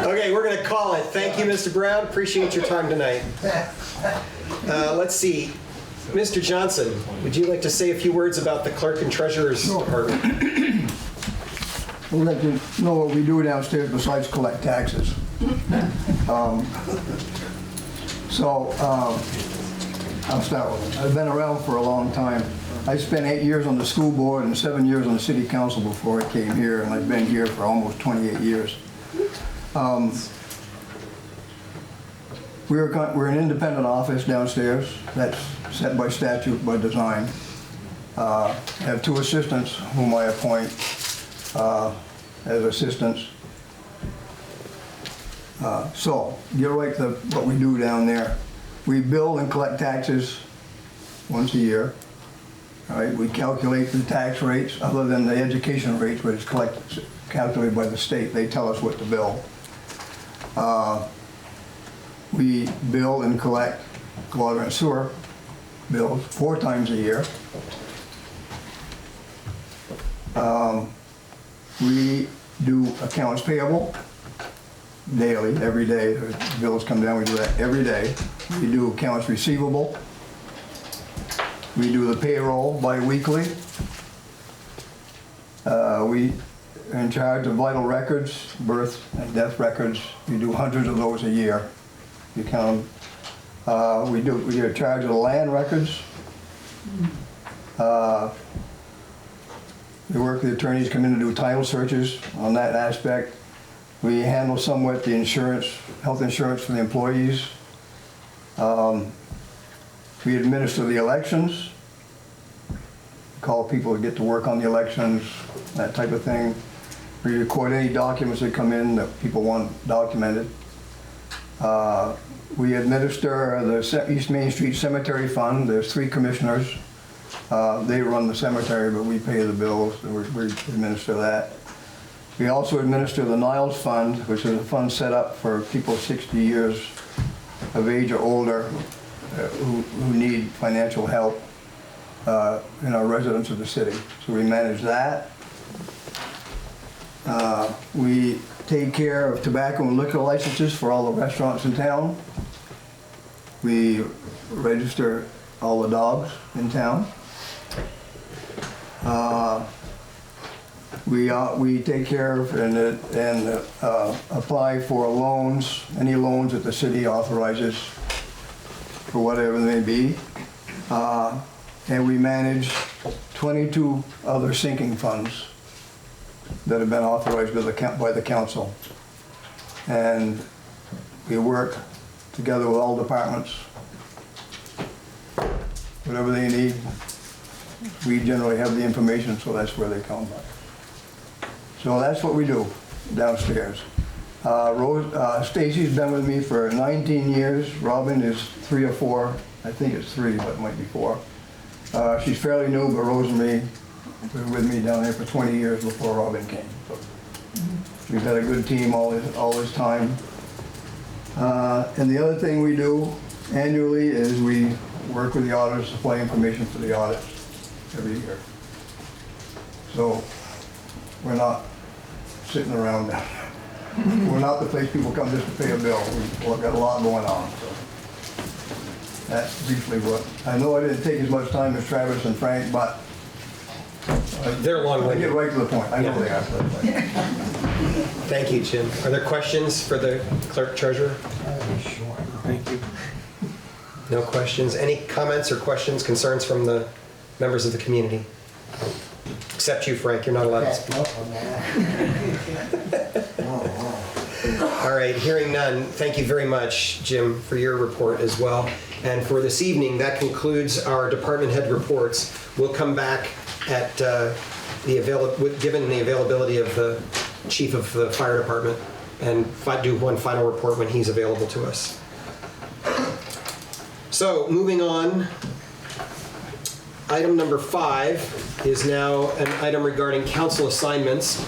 Okay, we're going to call it. Thank you, Mr. Brown. Appreciate your time tonight. Let's see. Mr. Johnson, would you like to say a few words about the clerk and treasurer's department? We'd like to know what we do downstairs besides collect taxes. I'll start with it. I've been around for a long time. I spent 8 years on the school board and 7 years on the city council before I came here, and I've been here for almost 28 years. We're an independent office downstairs. That's set by statute, by design. I have 2 assistants whom I appoint as assistants. So, get right to what we do down there. We bill and collect taxes once a year. All right, we calculate the tax rates, other than the education rates, which is calculated by the state. They tell us what to bill. We bill and collect water and sewer bills 4 times a year. We do accounts payable daily, every day. The bills come down, we do that every day. We do accounts receivable. We do the payroll bi-weekly. We are in charge of vital records, birth and death records. We do hundreds of those a year. You count them. We are in charge of the land records. We work with attorneys, come in and do title searches on that aspect. We handle somewhat the insurance, health insurance for the employees. We administer the elections, call people to get to work on the elections, that type of thing. We record any documents that come in that people want documented. We administer the East Main Street Cemetery Fund. There's 3 commissioners. They run the cemetery, but we pay the bills, and we administer that. We also administer the Niles Fund, which is a fund set up for people 60 years of age or older who need financial help in our residents of the city. So we manage that. We take care of tobacco and liquor licenses for all the restaurants in town. We register all the dogs in town. We take care of and apply for loans, any loans that the city authorizes for whatever they may be. And we manage 22 other sinking funds that have been authorized by the council. And we work together with all departments. Whatever they need, we generally have the information, so that's where they come by. So that's what we do downstairs. Stacy's been with me for 19 years. Robin is 3 or 4. I think it's 3, but it might be 4. She's fairly new, but Rose and me were with me down there for 20 years before Robin came. So we've had a good team all this time. And the other thing we do annually is we work with the auditors, supply information for the audits every year. So we're not sitting around now. We're not the place people come just to pay a bill. We've got a lot going on. So that's briefly what. I know I didn't take as much time as Travis and Frank, but They're long-winded. I get right to the point. I know they are. Thank you, Jim. Are there questions for the clerk treasurer? Thank you. No questions. Any comments or questions, concerns from the members of the community? Except you, Frank. You're not allowed to speak. All right, hearing none, thank you very much, Jim, for your report as well. And for this evening, that concludes our department head reports. We'll come back at given the availability of the chief of the fire department and do one final report when he's available to us. So moving on, item number 5 is now an item regarding council assignments.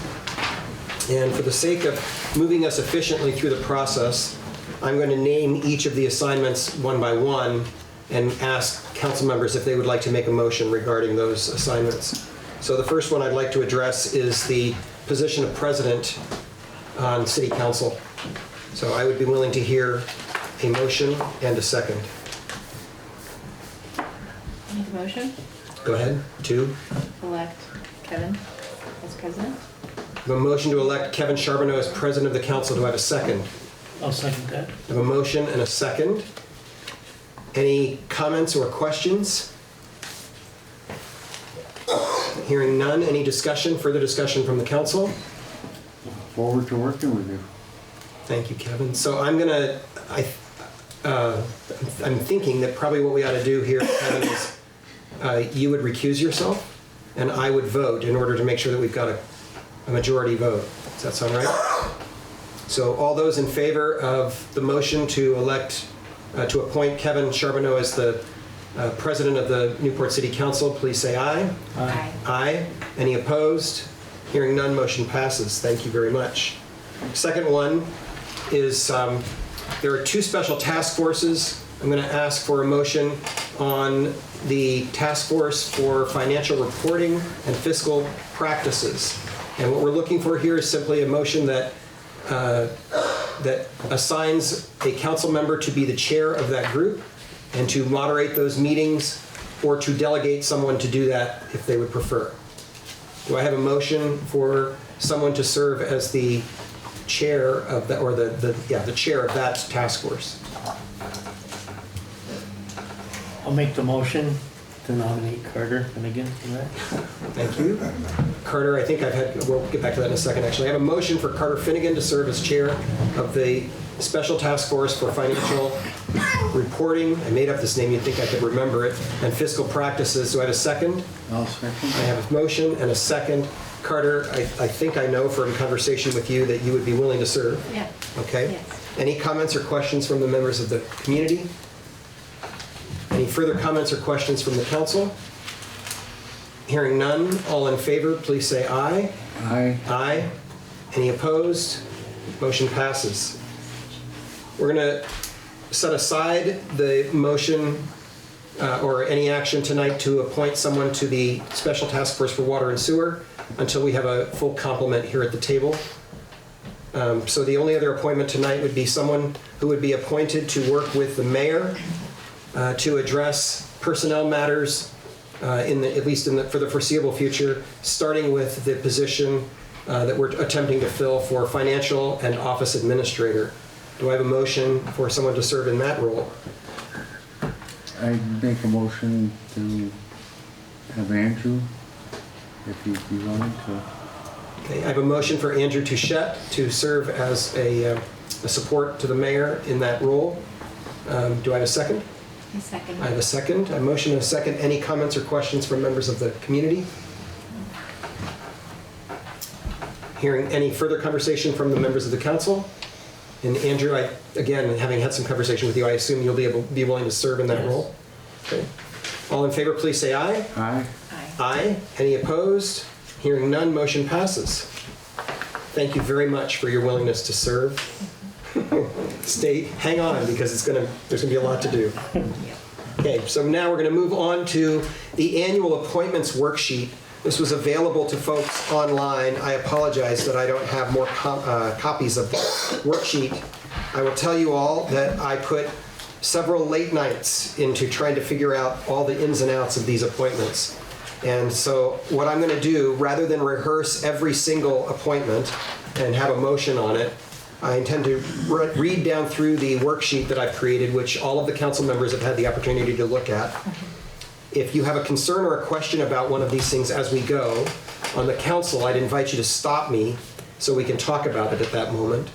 And for the sake of moving us efficiently through the process, I'm going to name each of the assignments one by one and ask council members if they would like to make a motion regarding those assignments. So the first one I'd like to address is the position of president on city council. So I would be willing to hear a motion and a second. Make a motion, Go ahead. 2. elect Kevin as president. I have a motion to elect Kevin Charbonneau as president of the council. Do I have a second? I'll second that. I have a motion and a second. Any comments or questions? Hearing none, any discussion, further discussion from the council? Forward to working with you. Thank you, Kevin. So I'm thinking that probably what we ought to do here, Kevin, is you would recuse yourself and I would vote in order to make sure that we've got a majority vote. Does that sound right? So all those in favor of the motion to elect, to appoint Kevin Charbonneau as the President of the Newport City Council, please say aye. Aye. Aye. Any opposed? Hearing none, motion passes. Thank you very much. Second one is there are 2 special task forces. I'm going to ask for a motion on the task force for financial reporting and fiscal practices. And what we're looking for here is simply a motion that that assigns a council member to be the chair of that group and to moderate those meetings, or to delegate someone to do that if they would prefer. Do I have a motion for someone to serve as the chair of that, or the chair of that task force? I'll make the motion to nominate Carter Finnegan for that. Thank you. Carter, I think we'll get back to that in a second, actually. I have a motion for Carter Finnegan to serve as chair of the Special Task Force for Financial Reporting. I made up this name, you'd think I could remember it, and Fiscal Practices. Do I have a second? I'll second. I have a motion and a second. Carter, I think I know from conversation with you that you would be willing to serve. Yeah. Okay? Yes. Any comments or questions from the members of the community? Any further comments or questions from the council? Hearing none, all in favor, please say aye. Aye. Aye. Any opposed? Motion passes. We're going to set aside the motion or any action tonight to appoint someone to the Special Task Force for Water and Sewer until we have a full complement here at the table. So the only other appointment tonight would be someone who would be appointed to work with the mayor to address personnel matters at least for the foreseeable future, starting with the position that we're attempting to fill for financial and office administrator. Do I have a motion for someone to serve in that role? I make a motion to have Andrew, if he'd be willing to. Okay, I have a motion for Andrew Touchette to serve as a support to the mayor in that role. Do I have a second? A second. I have a second. A motion and a second. Any comments or questions from members of the community? Hearing any further conversation from the members of the council? And Andrew, again, having had some conversation with you, I assume you'll be willing to serve in that role? Okay. All in favor, please say aye. Aye. Aye. Aye. Any opposed? Hearing none, motion passes. Thank you very much for your willingness to serve. Hang on, because there's gonna be a lot to do. Okay, so now we're gonna move on to the annual appointments worksheet. This was available to folks online. I apologize that I don't have more copies of the worksheet. I will tell you all that I put several late nights into trying to figure out all the ins and outs of these appointments. And so what I'm going to do, rather than rehearse every single appointment and have a motion on it, I intend to read down through the worksheet that I've created, which all of the council members have had the opportunity to look at. If you have a concern or a question about one of these things as we go, on the council, I'd invite you to stop me so we can talk about it at that moment.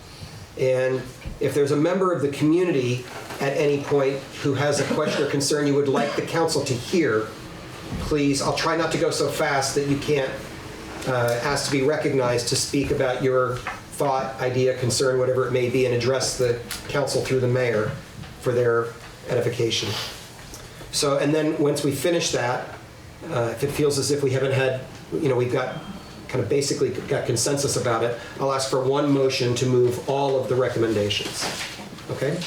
And if there's a member of the community at any point who has a question or concern you would like the council to hear, please, I'll try not to go so fast that you can't ask to be recognized to speak about your thought, idea, concern, whatever it may be, and address the council through the mayor for their edification. So, and then once we finish that, if it feels as if we haven't had, we've got kind of basically got consensus about it, I'll ask for one motion to move all of the recommendations. Okay?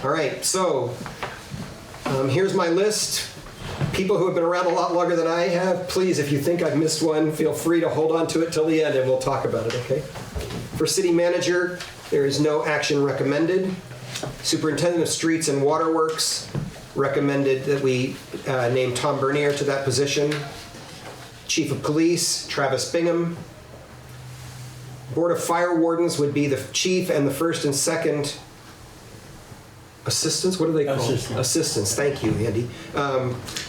All right, so here's my list. People who have been around a lot longer than I have, please, if you think I've missed one, feel free to hold on to it till the end and we'll talk about it, okay? For city manager, there is no action recommended. Superintendent of Streets and Waterworks, recommended that we name Tom Bernier to that position. Chief of Police, Travis Bingham. Board of Fire Wardens would be the chief and the first and second assistants. What do they call them? Assistants. Thank you, Andy.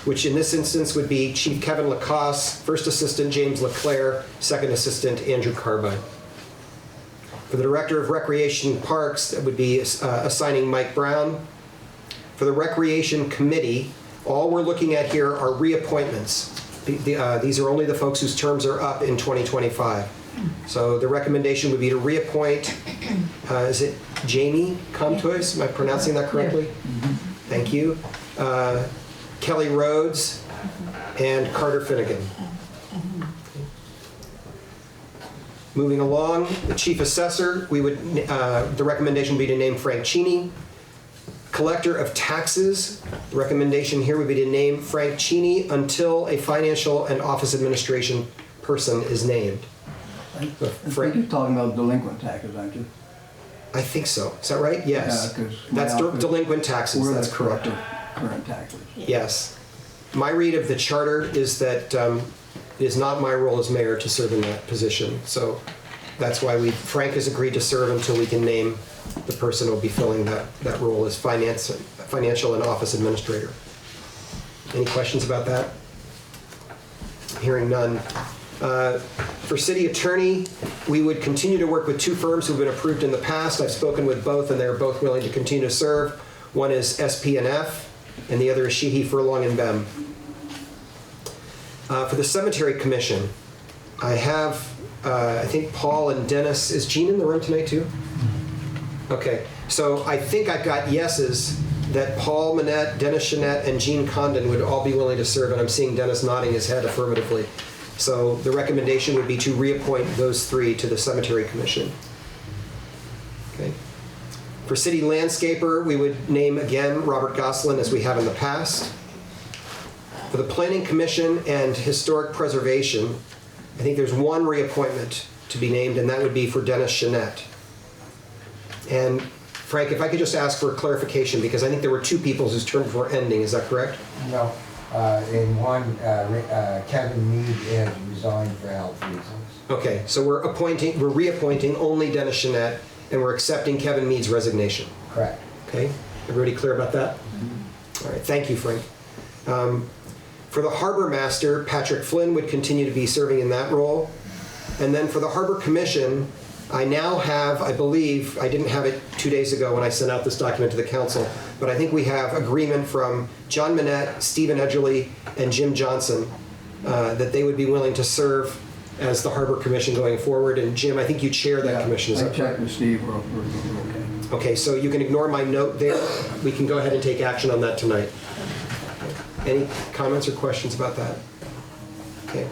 Which in this instance would be Chief Kevin Lacoste, first assistant James Leclerc, second assistant Andrew Carbine. For the Director of Recreation Parks, that would be assigning Mike Brown. For the Recreation Committee, all we're looking at here are reappointments. These are only the folks whose terms are up in 2025. So the recommendation would be to reappoint, is it Jamie Comtois? Am I pronouncing that correctly? Thank you. Kelly Rhodes and Carter Finnegan. Moving along, the chief assessor, the recommendation would be to name Frank Cheney. Collector of taxes, the recommendation here would be to name Frank Cheney until a financial and office administration person is named. I think you're talking about delinquent taxes, aren't you? I think so. Is that right? Yes. Yeah, 'cause That's my office- delinquent taxes. We're That's the correct. collector of current taxes. Yes. My read of the charter is that it is not my role as mayor to serve in that position. So that's why Frank has agreed to serve until we can name the person who will be filling that role as financial and office administrator. Any questions about that? Hearing none. For city attorney, we would continue to work with two firms who've been approved in the past. I've spoken with both, and they're both willing to continue to serve. One is SP&F, and the other is Sheehy, Furlong, and Bem. For the cemetery commission, I have, I think Paul and Dennis. Is Jean in the room tonight too? Okay, so I think I've got yeses that Paul Manette, Dennis Chanette, and Jean Condon would all be willing to serve, and I'm seeing Dennis nodding his head affirmatively. So the recommendation would be to reappoint those three to the cemetery commission. Okay. For city landscaper, we would name again Robert Goslin as we have in the past. For the planning commission and historic preservation, I think there's one reappointment to be named, and that would be for Dennis Chanette. And Frank, if I could just ask for clarification, because I think there were two people whose terms were ending, is that correct? No, in one, Kevin Mead has resigned for health reasons. Okay, so we're reappointing only Dennis Chanette, and we're accepting Kevin Mead's resignation. Correct. Okay, everybody clear about that? All right, thank you, Frank. For the harbor master, Patrick Flynn would continue to be serving in that role. And then for the harbor commission, I now have, I believe, I didn't have it 2 days ago when I sent out this document to the council, but I think we have agreement from John Manette, Stephen Edgerly, and Jim Johnson that they would be willing to serve as the harbor commission going forward. And Jim, I think you chair that commission. Is I that checked correct? with Steve, we're okay. Okay, so you can ignore my note there. We can go ahead and take action on that tonight. Any comments or questions about that? Okay.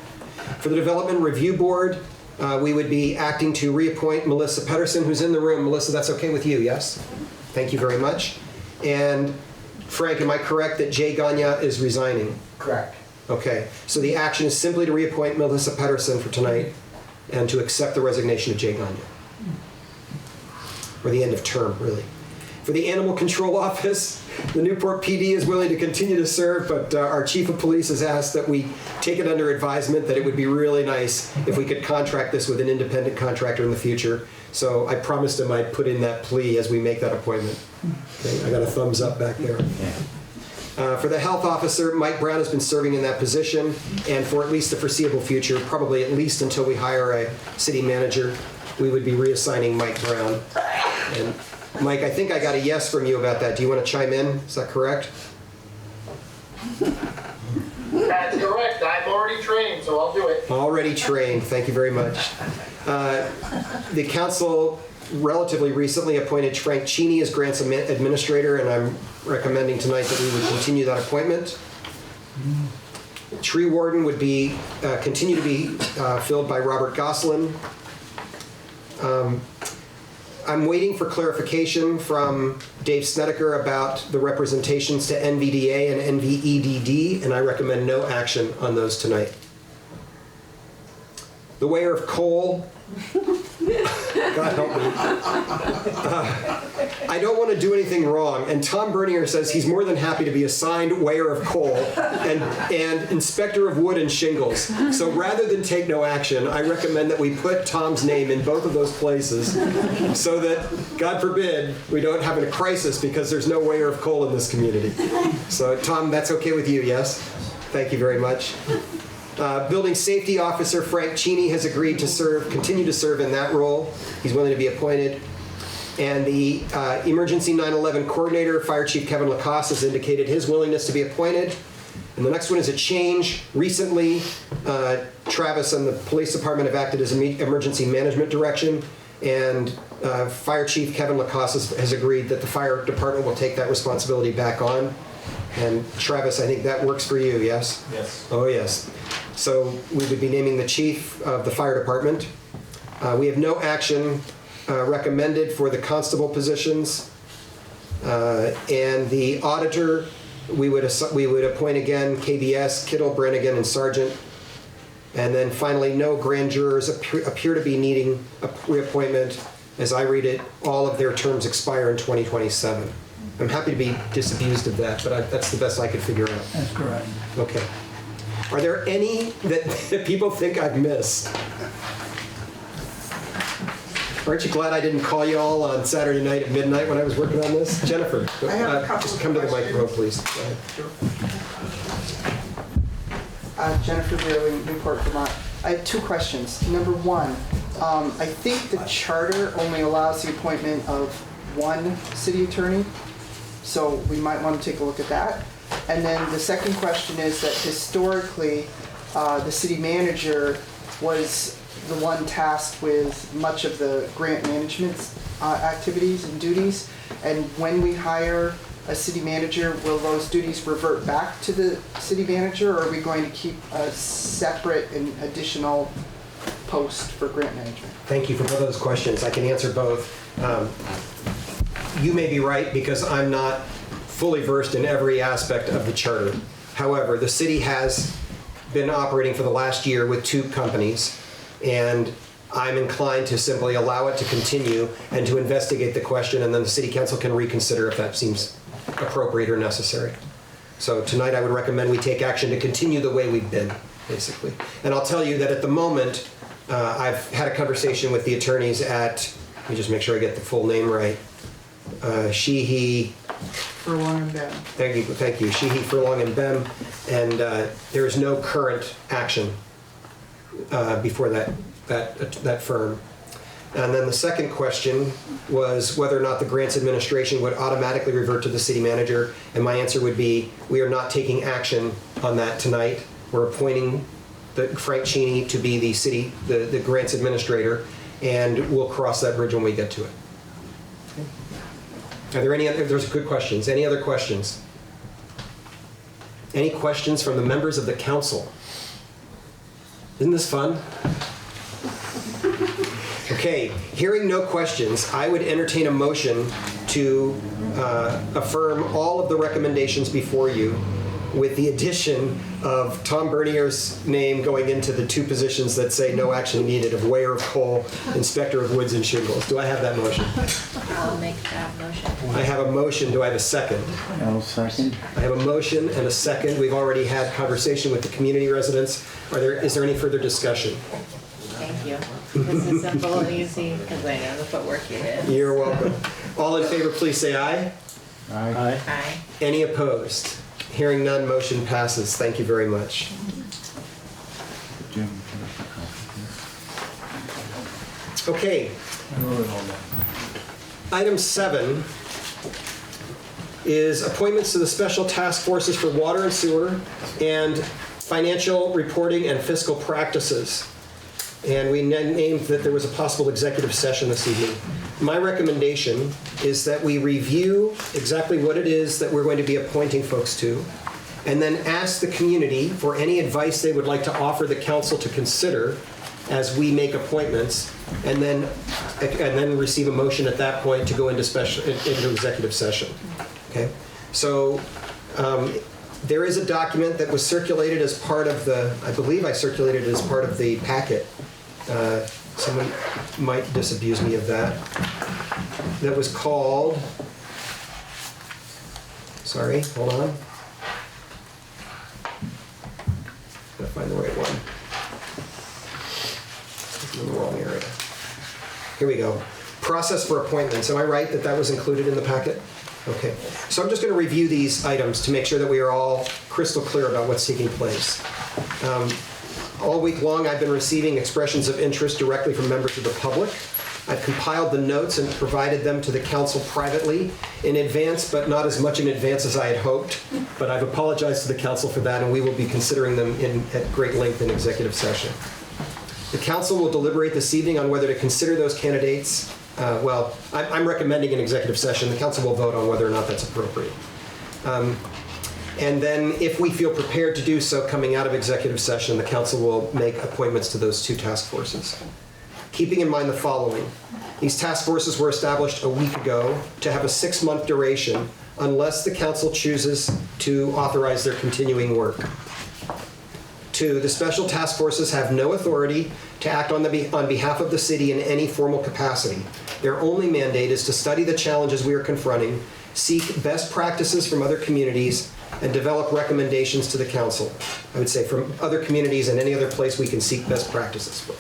For the Development Review Board, we would be acting to reappoint Melissa Pedersen, who's in the room. Melissa, that's okay with you, yes? Thank you very much. And Frank, am I correct that Jay Gagne is resigning? Correct. Okay, so the action is simply to reappoint Melissa Pedersen for tonight and to accept the resignation of Jay Gagne. Or the end of term, really. For the Animal Control Office, the Newport PD is willing to continue to serve, but our Chief of Police has asked that we take it under advisement that it would be really nice if we could contract this with an independent contractor in the future. So I promised him I'd put in that plea as we make that appointment. Okay, I got a thumbs up back there. For the health officer, Mike Brown has been serving in that position, and for at least the foreseeable future, probably at least until we hire a city manager, we would be reassigning Mike Brown. And Mike, I think I got a yes from you about that. Do you want to chime in? Is that correct? That's correct. I'm already trained, so I'll do it. Already trained. Thank you very much. The council relatively recently appointed Frank Cheney as grants administrator, and I'm recommending tonight that we would continue that appointment. Tree warden would be continue to be filled by Robert Goslin. I'm waiting for clarification from Dave Snedeker about the representations to NVDA and NVEDD, and I recommend no action on those tonight. The weigher of coal, God help me. I don't want to do anything wrong, and Tom Bernier says he's more than happy to be assigned weigher of coal and inspector of wood and shingles. So rather than take no action, I recommend that we put Tom's name in both of those places so that, God forbid, we don't have a crisis because there's no weigher of coal in this community. So Tom, that's okay with you, yes? Thank you very much. Building safety officer Frank Cheney has agreed to continue to serve in that role. He's willing to be appointed. And the emergency 911 coordinator, Fire Chief Kevin Lacoste, has indicated his willingness to be appointed. And the next one is a change. Recently, Travis and the police department have acted as emergency management direction, and Fire Chief Kevin Lacoste has agreed that the fire department will take that responsibility back on. And Travis, I think that works for you, yes? Yes. Oh, yes. So we would be naming the chief of the fire department. We have no action recommended for the constable positions. And the auditor, we would appoint again KBS, Kittle, Brannigan, and Sargent. And then finally, no grand jurors appear to be needing a reappointment. As I read it, all of their terms expire in 2027. I'm happy to be disabused of that, but that's the best I could figure out. That's correct. Okay. Are there any that people think I've missed? Aren't you glad I didn't call you all on Saturday night at midnight when I was working on this? Jennifer, I have a couple just of come to the questions. microphone, please. Go ahead. Jennifer Bailey, Newport, Vermont. I have two questions. Number one, I think the charter only allows the appointment of one city attorney, so we might want to take a look at that. And then the second question is that historically, the city manager was the one tasked with much of the grant management activities and duties. And when we hire a city manager, will those duties revert back to the city manager, or are we going to keep a separate and additional post for grant management? Thank you for both of those questions. I can answer both. You may be right because I'm not fully versed in every aspect of the charter. However, the city has been operating for the last year with two companies, and I'm inclined to simply allow it to continue and to investigate the question, and then the city council can reconsider if that seems appropriate or necessary. So tonight I would recommend we take action to continue the way we've been, basically. And I'll tell you that at the moment, I've had a conversation with the attorneys at, let me just make sure I get the full name right, Sheehy, Furlong and Ben. thank you, Sheehy, Furlong, and Bem, and there is no current action before that firm. And then the second question was whether or not the grants administration would automatically revert to the city manager, and my answer would be we are not taking action on that tonight. We're appointing Frank Cheney to be the grants administrator, and we'll cross that bridge when we get to it. Are there any other, there's good questions. Any other questions? Any questions from the members of the council? Isn't this fun? Okay, hearing no questions, I would entertain a motion to affirm all of the recommendations before you, with the addition of Tom Bernier's name going into the two positions that say no action needed of Weyer of Coal, Inspector of Woods and Shingles. Do I have that motion? I'll make that motion. I have a motion. Do I have a second? I'll second. I have a motion and a second. We've already had conversation with the community residents. Is there any further discussion? Thank you. This is simple and easy because I know the footwork you did. You're welcome. All in favor, please say aye. Aye. Aye. Any opposed? Hearing none, motion passes. Thank you very much. Jim, Okay, I wrote it all down. item 7 is appointments to the special task forces for water and sewer and financial reporting and fiscal practices. And we named that there was a possible executive session this evening. My recommendation is that we review exactly what it is that we're going to be appointing folks to, and then ask the community for any advice they would like to offer the council to consider as we make appointments, and then receive a motion at that point to go into executive session. Okay? So there is a document that was circulated as part of I believe I circulated it as part of the packet. Someone might disabuse me of that. That was called, sorry, hold on. Gotta find the right one. It's in the wrong area. Here we go. Process for appointments. Am I right that that was included in the packet? Okay. So I'm just going to review these items to make sure that we are all crystal clear about what's taking place. All week long, I've been receiving expressions of interest directly from members of the public. I've compiled the notes and provided them to the council privately in advance, but not as much in advance as I had hoped. But I've apologized to the council for that, and we will be considering them at great length in executive session. The council will deliberate this evening on whether to consider those candidates well, I'm recommending an executive session. The council will vote on whether or not that's appropriate. And then if we feel prepared to do so coming out of executive session, the council will make appointments to those 2 task forces. Keeping in mind the following, these task forces were established a week ago to have a 6-month duration unless the council chooses to authorize their continuing work. 2, the special task forces have no authority to act on behalf of the city in any formal capacity. Their only mandate is to study the challenges we are confronting, seek best practices from other communities, and develop recommendations to the council. I would say from other communities and any other place we can seek best practices from.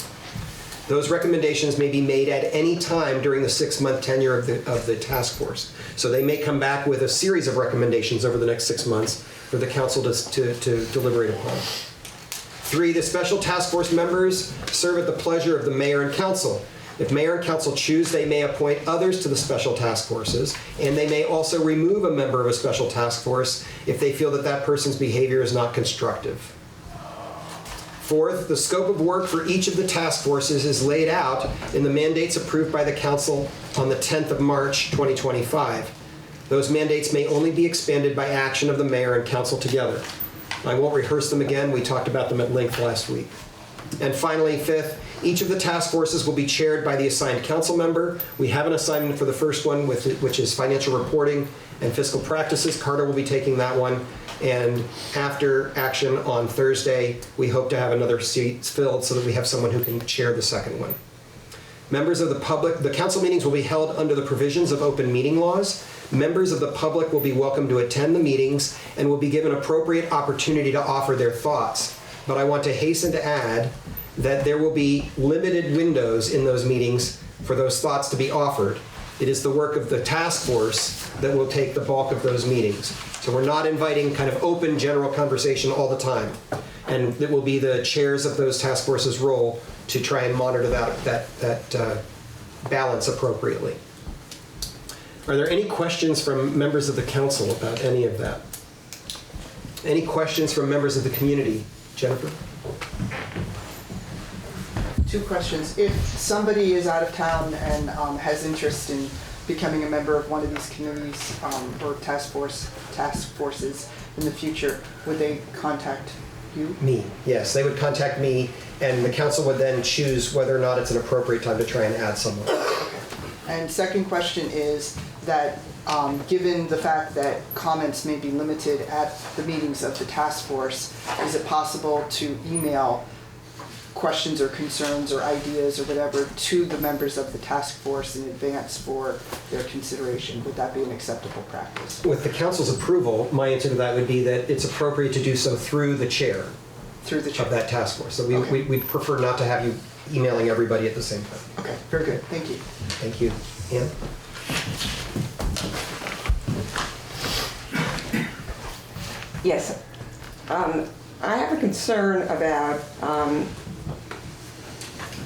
Those recommendations may be made at any time during the 6-month tenure of the task force. So they may come back with a series of recommendations over the next 6 months for the council to deliberate upon. 3, the special task force members serve at the pleasure of the mayor and council. If mayor and council choose, they may appoint others to the special task forces, and they may also remove a member of a special task force if they feel that that person's behavior is not constructive. 4th, the scope of work for each of the task forces is laid out in the mandates approved by the council on the 10th of March, 2025. Those mandates may only be expanded by action of the mayor and council together. I won't rehearse them again. We talked about them at length last week. And finally, 5th, each of the task forces will be chaired by the assigned council member. We have an assignment for the first one, which is financial reporting and fiscal practices. Carter will be taking that one. And after action on Thursday, we hope to have another seat filled so that we have someone who can chair the second one. Members of the public, the council meetings will be held under the provisions of open meeting laws. Members of the public will be welcome to attend the meetings and will be given appropriate opportunity to offer their thoughts. But I want to hasten to add that there will be limited windows in those meetings for those thoughts to be offered. It is the work of the task force that will take the bulk of those meetings. So we're not inviting kind of open general conversation all the time. And it will be the chairs of those task forces' role to try and monitor that balance appropriately. Are there any questions from members of the council about any of that? Any questions from members of the community? Jennifer? 2 questions. If somebody is out of town and has interest in becoming a member of one of these committees or task forces in the future, would they contact you? Me, yes. They would contact me, and the council would then choose whether or not it's an appropriate time to try and add someone. And second question is that given the fact that comments may be limited at the meetings of the task force, is it possible to email questions or concerns or ideas or whatever to the members of the task force in advance for their consideration? Would that be an acceptable practice? With the council's approval, my answer to that would be that it's appropriate to do so through the chair. Through the chair. Of that task force. So Okay. we prefer not to have you emailing everybody at the same time. Okay, very good. Thank you. Thank you. Ann? Yes. I have a concern about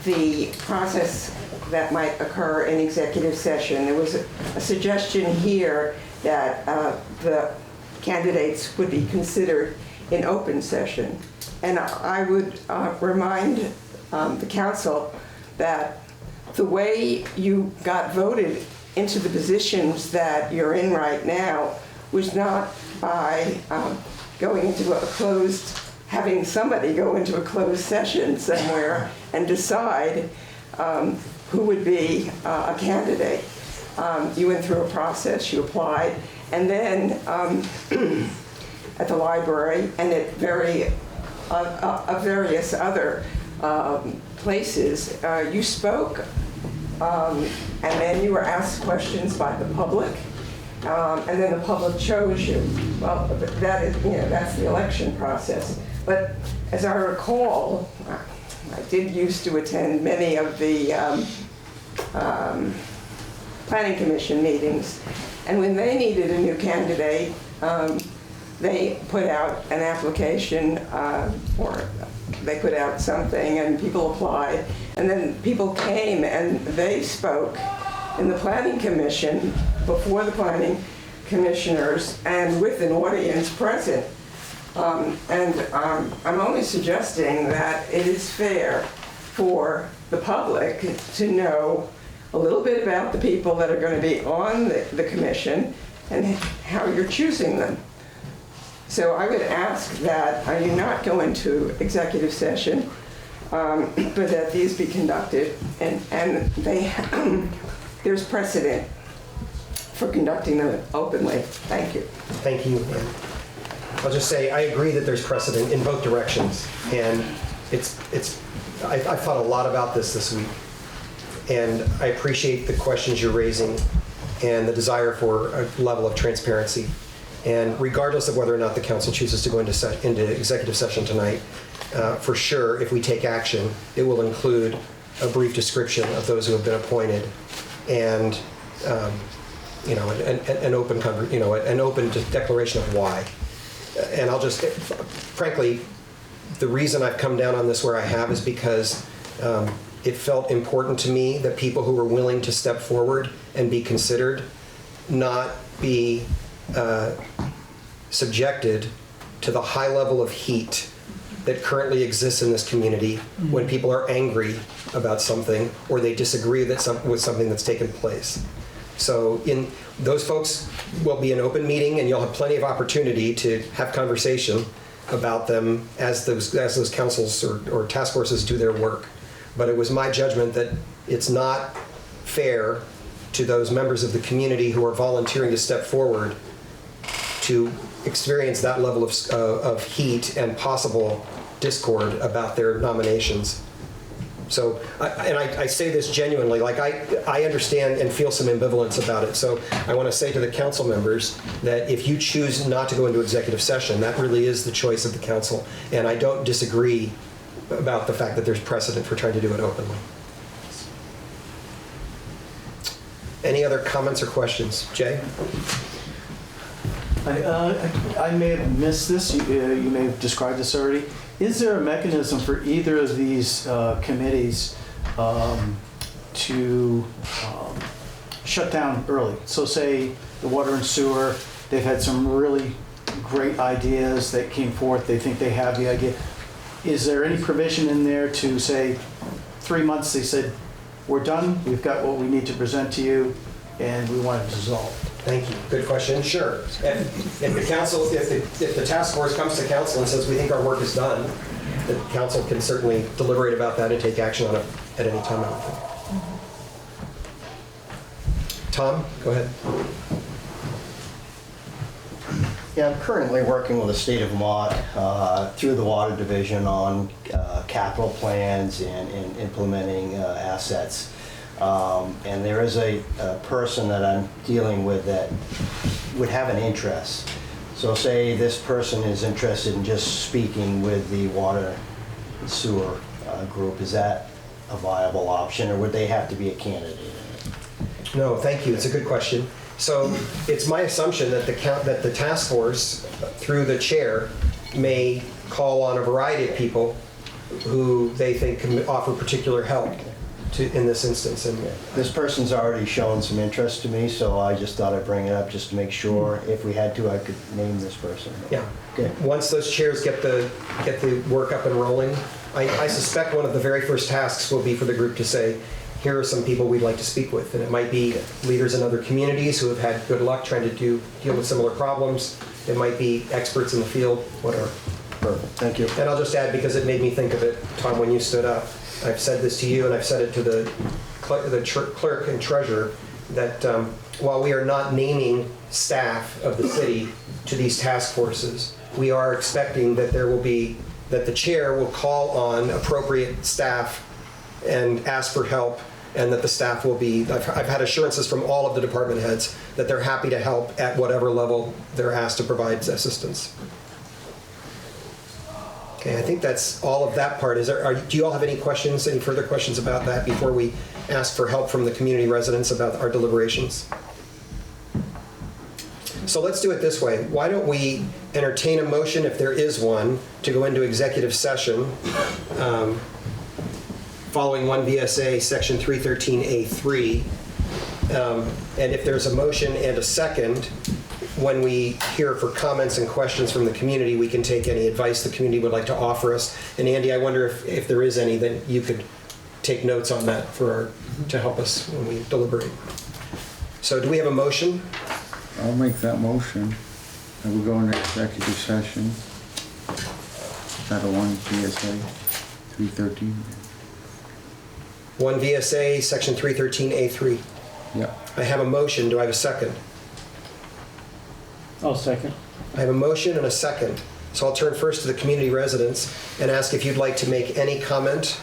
the process that might occur in executive session. There was a suggestion here that the candidates would be considered in open session. And I would remind the council that the way you got voted into the positions that you're in right now was not by going into a closed, having somebody go into a closed session somewhere and decide who would be a candidate. You went through a process, you applied, and then at the library and at various other places, you spoke, and then you were asked questions by the public, and then the public chose you. Well, that is, that's the election process. But as I recall, I did used to attend many of the planning commission meetings, and when they needed a new candidate, they put out an application, or they put out something, and people applied, and then people came and they spoke in the planning commission before the planning commissioners and with an audience present. I'm only suggesting that it is fair for the public to know a little bit about the people that are going to be on the commission and how you're choosing them. So I would ask that you not go into executive session, but that these be conducted, and there's precedent for conducting them openly. Thank you. Thank you. And I'll just say, I agree that there's precedent in both directions, and I thought a lot about this week, and I appreciate the questions you're raising and the desire for a level of transparency. And regardless of whether or not the council chooses to go into executive session tonight, for sure, if we take action, it will include a brief description of those who have been appointed, and an open declaration of why. And I'll just, frankly, the reason I've come down on this where I have is because it felt important to me that people who were willing to step forward and be considered not be subjected to the high level of heat that currently exists in this community when people are angry about something or they disagree with something that's taken place. So those folks will be an open meeting, and you'll have plenty of opportunity to have conversation about them as those councils or task forces do their work. But it was my judgment that it's not fair to those members of the community who are volunteering to step forward to experience that level of heat and possible discord about their nominations. So, I say this genuinely, like I understand and feel some ambivalence about it. So I want to say to the council members that if you choose not to go into executive session, that really is the choice of the council. And I don't disagree about the fact that there's precedent for trying to do it openly. Any other comments or questions? Jay? I may have missed this. You may have described this already. Is there a mechanism for either of these committees to shut down early? So say the water and sewer, they've had some really great ideas that came forth. They think they have the idea. Is there any provision in there to say 3 months, they said, we're done, we've got what we need to present to you, and we want it dissolved? Thank you. Good question. Sure. If the council, if the task force comes to council and says we think our work is done, the council can certainly deliberate about that and take action on it at any time. Tom, go ahead. Yeah, I'm currently working with the state of Vermont through the Water Division on capital plans and implementing assets. And there is a person that I'm dealing with that would have an interest. So say this person is interested in just speaking with the water and sewer group. Is that a viable option, or would they have to be a candidate in it? No, thank you. It's a good question. So it's my assumption that the task force, through the chair, may call on a variety of people who they think can offer particular help in this instance. And this person's already shown some interest to me, so I just thought I'd bring it up just to make sure if we had to, I could name this person. yeah, Okay. once those chairs get the work up and rolling, I suspect one of the very first tasks will be for the group to say, here are some people we'd like to speak with. And it might be leaders in other communities who have had good luck trying to deal with similar problems. It might be experts in the field, whatever. Perfect. Thank you. And I'll just add, because it made me think of it, Tom, when you stood up, I've said this to you and I've said it to the clerk and treasurer, that while we are not naming staff of the city to these task forces, we are expecting that that the chair will call on appropriate staff and ask for help, and that the staff will be, I've had assurances from all of the department heads that they're happy to help at whatever level they're asked to provide assistance. Okay, I think that's all of that part. Do you all have any questions, any further questions about that before we ask for help from the community residents about our deliberations? So let's do it this way. Why don't we entertain a motion, if there is one, to go into executive session following 1 VSA section 313A3. And if there's a motion and a second, when we hear for comments and questions from the community, we can take any advice the community would like to offer us. And Andy, I wonder if there is any that you could take notes on that to help us when we deliberate. So do we have a motion? I'll make that motion. And we'll go into executive session. Title 1 VSA 313. 1 VSA, Section 313A3. Yep. I have a motion. Do I have a second? I'll second. I have a motion and a second. So I'll turn first to the community residents and ask if you'd like to make any comment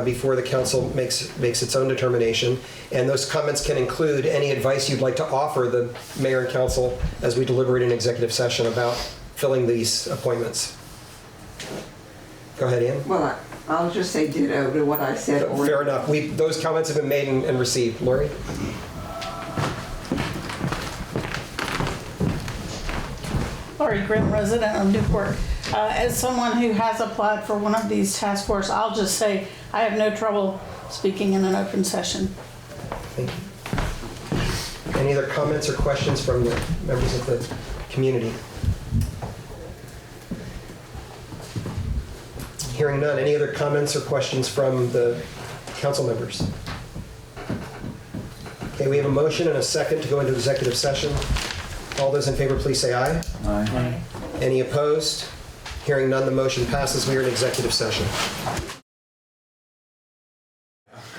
before the council makes its own determination. And those comments can include any advice you'd like to offer the mayor and council as we deliberate in executive session about filling these appointments. Go ahead, Ann. Well, I'll just say ditto to what I said already. Fair enough. Those comments have been made and received. Lori? Lori Grimm, resident of Newport. As someone who has applied for one of these task force, I'll just say I have no trouble speaking in an open session. Thank you. Any other comments or questions from the members of the community? Hearing none. Any other comments or questions from the council members? Okay, we have a motion and a second to go into executive session. All those in favor, please say aye. Aye. Any opposed? Hearing none, the motion passes. We are in executive session.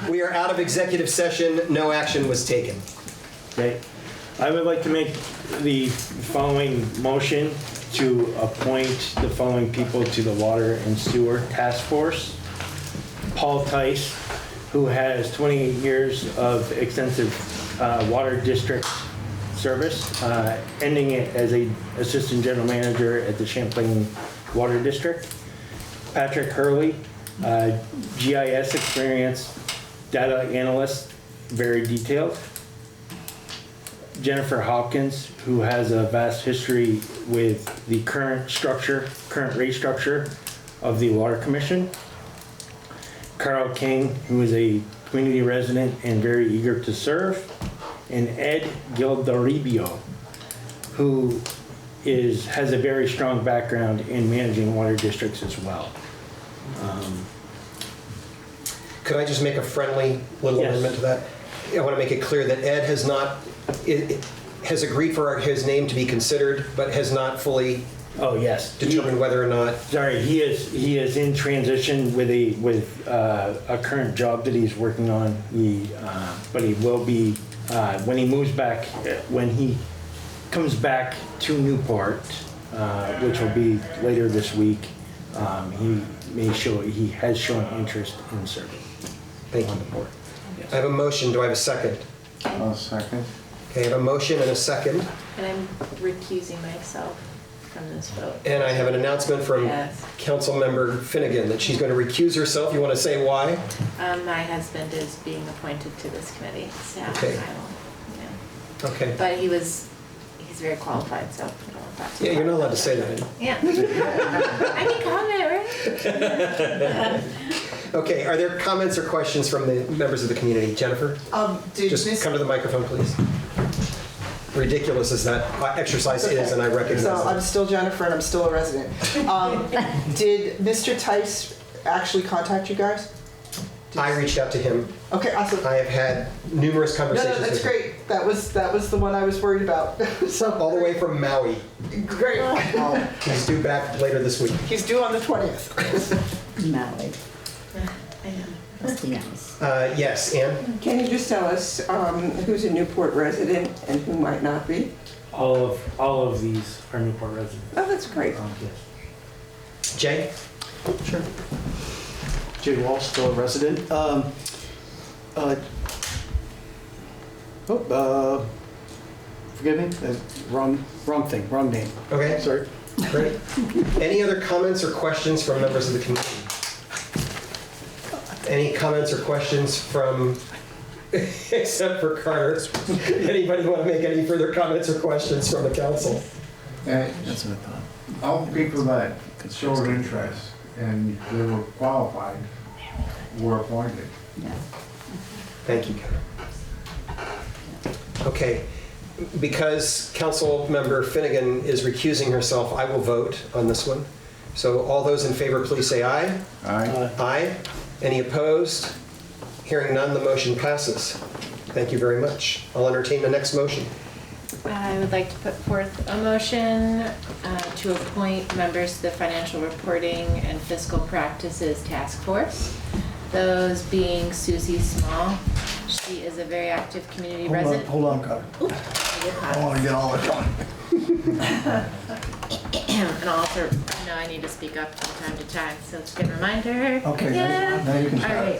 We are out of executive session. No action was taken. Okay. I would like to make the following motion to appoint the following people to the Water and Sewer Task Force. Paul Tice, who has 28 years of extensive water district service, ending it as a assistant general manager at the Champlain Water District. Patrick Hurley, GIS experience, data analyst, very detailed. Jennifer Hopkins, who has a vast history with the current rate structure of the Water Commission. Carl King, who is a community resident and very eager to serve. And Ed Gildaribio, who has a very strong background in managing water districts as well. Could I just make a friendly little Yes. amendment to that? I want to make it clear that Ed has agreed for his name to be considered, but has not fully Oh, yes. determined whether or not. Sorry, he is in transition with a current job that he's working on. But he will be when he moves back, when he comes back to Newport, which will be later this week. He has shown interest in serving. Thank you. On the board. I have a motion. Do I have a second? I'll second. Okay, I have a motion and a second. And I'm recusing myself from this vote. And I have an announcement from Yes. Councilmember Finnegan that she's going to recuse herself. You want to say why? My husband is being appointed to this committee, so Okay. I will, Okay. But he's very qualified, so I don't want that to. Yeah, you're not allowed to say that. Yeah. I can comment, right? Okay, are there comments or questions from the members of the community? Jennifer? Just come to the microphone, please. Ridiculous as that exercise is, and I recognize So that. I'm still Jennifer and I'm still a resident. Did Mr. Tice actually contact you guys? I reached out to him. Okay, awesome. I have had numerous No, conversations that's with him. great. That was the one I was worried about. So All the way from Maui. great. He's due back later this week. He's due on the 20th. Maui. I know. Must be nice. Yes, Ann? Can you just tell us who's a Newport resident and who might not be? All of these are Newport residents. Oh, that's great. Yes. Jay? Sure. Jay Walsh, still a resident. Forgive me, wrong name. Okay. Sorry. Great. Any other comments or questions from members of the community? Any comments or questions from, except for Carter? Anybody want to make any further comments or questions from the council? That's what I thought. All people that showed interest and they were qualified were appointed. Thank you, Carter. Okay, because Council Member Finnegan is recusing herself, I will vote on this one. So all those in favor, please say aye. Aye. Aye. Any opposed? Hearing none, the motion passes. Thank you very much. I'll entertain the next motion. I would like to put forth a motion to appoint members to the Financial Reporting and Fiscal Practices Task Force. Those being Susie Small. She is a very active community resident. Hold on, Carter. Ooh, I want to get all this done. And also, I know I need to speak up from time to time, so it's a good reminder. Okay, Yeah. now you can All start. right.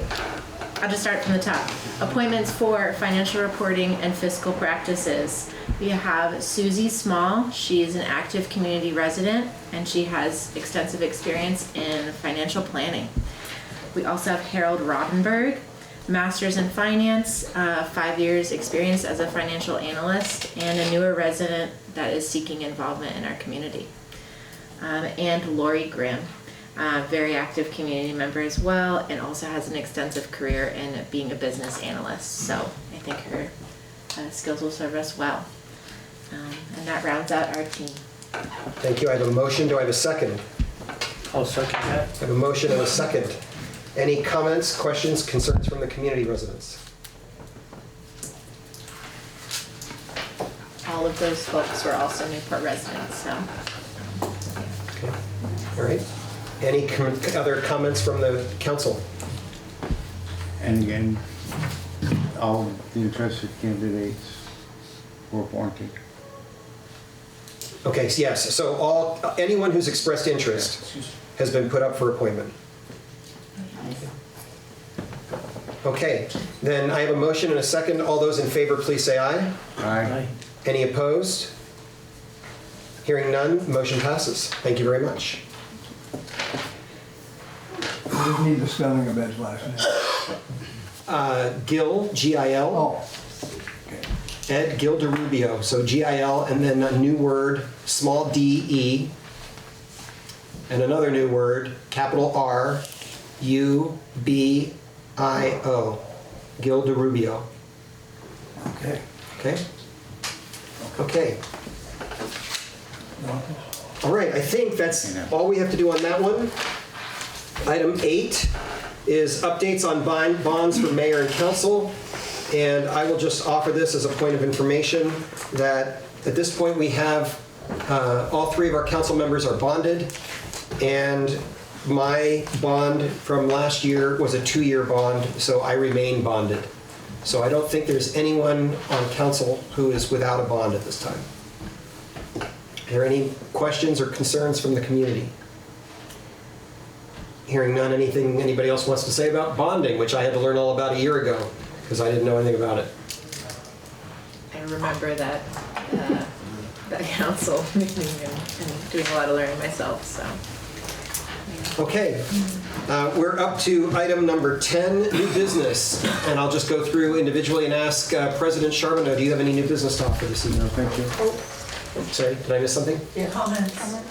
I'll just start from the top. Appointments for financial reporting and fiscal practices. We have Susie Small. She is an active community resident, and she has extensive experience in financial planning. We also have Harold Robinberg, master's in finance, 5 years experience as a financial analyst, and a newer resident that is seeking involvement in our community. And Lori Grimm, very active community member as well, and also has an extensive career in being a business analyst. So I think her skills will serve us well. And that rounds out our team. Thank you. I have a motion. Do I have a second? I'll second that. I have a motion and a second. Any comments, questions, concerns from the community residents? All of those folks were also Newport residents, so. Okay. All right. Any other comments from the council? And again, all the interested candidates were appointed. Okay, so yes. So anyone who's expressed interest has been put up for appointment. Okay, then I have a motion and a second. All those in favor, please say aye. Aye. Any opposed? Hearing none, motion passes. Thank you very much. We just need the spelling of Ed's last name. Gil, G-I-L. Oh, Ed Gil DeRubio. So G-I-L, and then a new word, small d-e, and another new word, capital R-U-B-I-O. Gil DeRubio. okay. Okay? Okay. All right, I think that's all we have to do on that one. Item 8 is updates on bonds for mayor and council. And I will just offer this as a point of information that at this point we have all 3 of our council members are bonded. And my bond from last year was a 2-year bond, so I remain bonded. So I don't think there's anyone on council who is without a bond at this time. Are there any questions or concerns from the community? Hearing none, anything anybody else wants to say about bonding, which I had to learn all about a year ago because I didn't know anything about it. I remember that council meeting and doing a lot of learning myself, so. Okay, we're up to item number 10, new business. And I'll just go through individually and ask President Charbonneau, do you have any new business to offer this evening? No, thank you. Sorry, did I miss something? Yeah. Comments.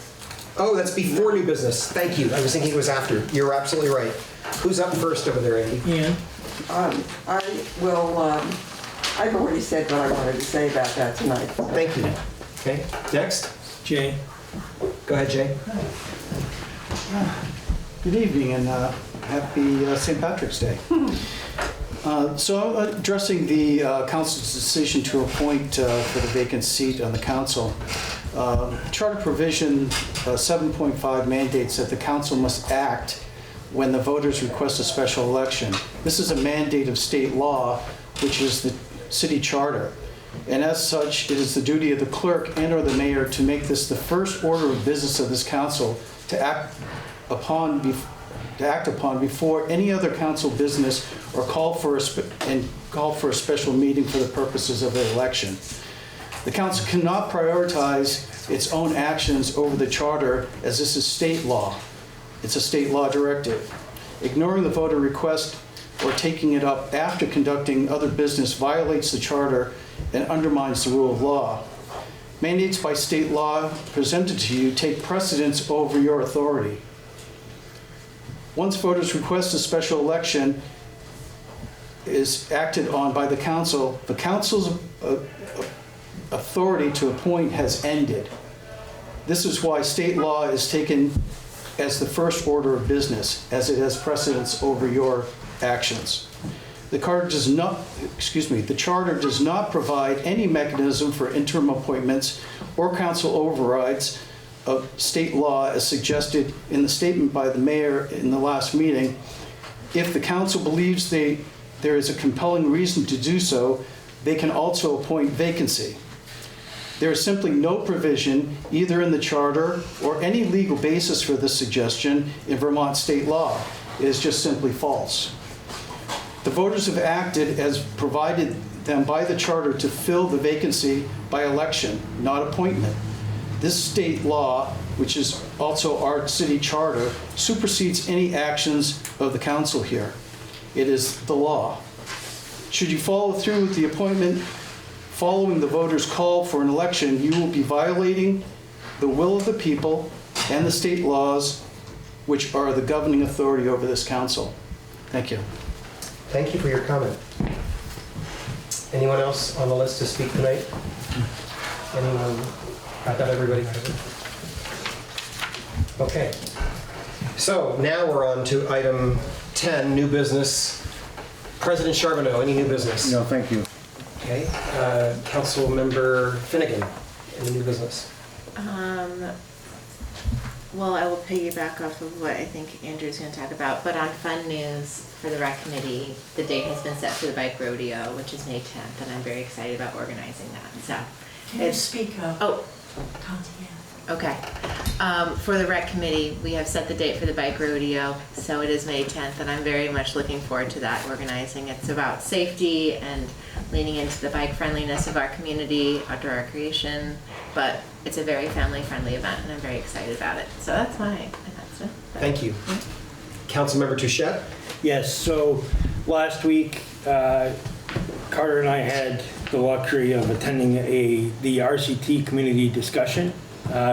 Oh, that's before new business. Thank you. I was thinking it was after. You're absolutely right. Who's up first over there, Andy? Ian? I will, I've already said what I wanted to say about that tonight. Thank you. Okay, next. Jay? Go ahead, Jay. Good evening and happy St. Patrick's Day. So addressing the council's decision to appoint for the vacant seat on the council, Charter provision 7.5 mandates that the council must act when the voters request a special election. This is a mandate of state law, which is the city charter. And as such, it is the duty of the clerk and/or the mayor to make this the first order of business of this council to act upon before any other council business or call for a special meeting for the purposes of the election. The council cannot prioritize its own actions over the charter, as this is state law. It's a state law directive. Ignoring the voter request or taking it up after conducting other business violates the charter and undermines the rule of law. Mandates by state law presented to you take precedence over your authority. Once voters request a special election is acted on by the council's authority to appoint has ended. This is why state law is taken as the first order of business, as it has precedence over your actions. The charter does not, the charter does not provide any mechanism for interim appointments or council overrides of state law as suggested in the statement by the mayor in the last meeting. If the council believes there is a compelling reason to do so, they can also appoint vacancy. There is simply no provision, either in the charter or any legal basis for this suggestion in Vermont state law. It is just simply false. The voters have acted as provided them by the charter to fill the vacancy by election, not appointment. This state law, which is also our city charter, supersedes any actions of the council here. It is the law. Should you follow through with the appointment following the voters' call for an election, you will be violating the will of the people and the state laws, which are the governing authority over this council. Thank you. Thank you for your comment. Anyone else on the list to speak tonight? Anyone? I thought everybody had it. Okay. So now we're on to item 10, new business. President Charbonneau, any new business? No, thank you. Okay. Council Member Finnegan, any new business? Well, I will piggyback off of what I think Andrew's going to talk about, but on fun news for the rec committee, the date has been set for the bike rodeo, which is May 10th, and I'm very excited about organizing that. So, Can you speak up? Oh, okay. For the rec committee, we have set the date for the bike rodeo, so it is May 10th, and I'm very much looking forward to that organizing. It's about safety and leaning into the bike friendliness of our community, outdoor recreation, but it's a very family-friendly event, and I'm very excited about it. So that's my announcement. Thank you. Councilmember Touchette? Yes, so last week, Carter and I had the luxury of attending the RCT community discussion,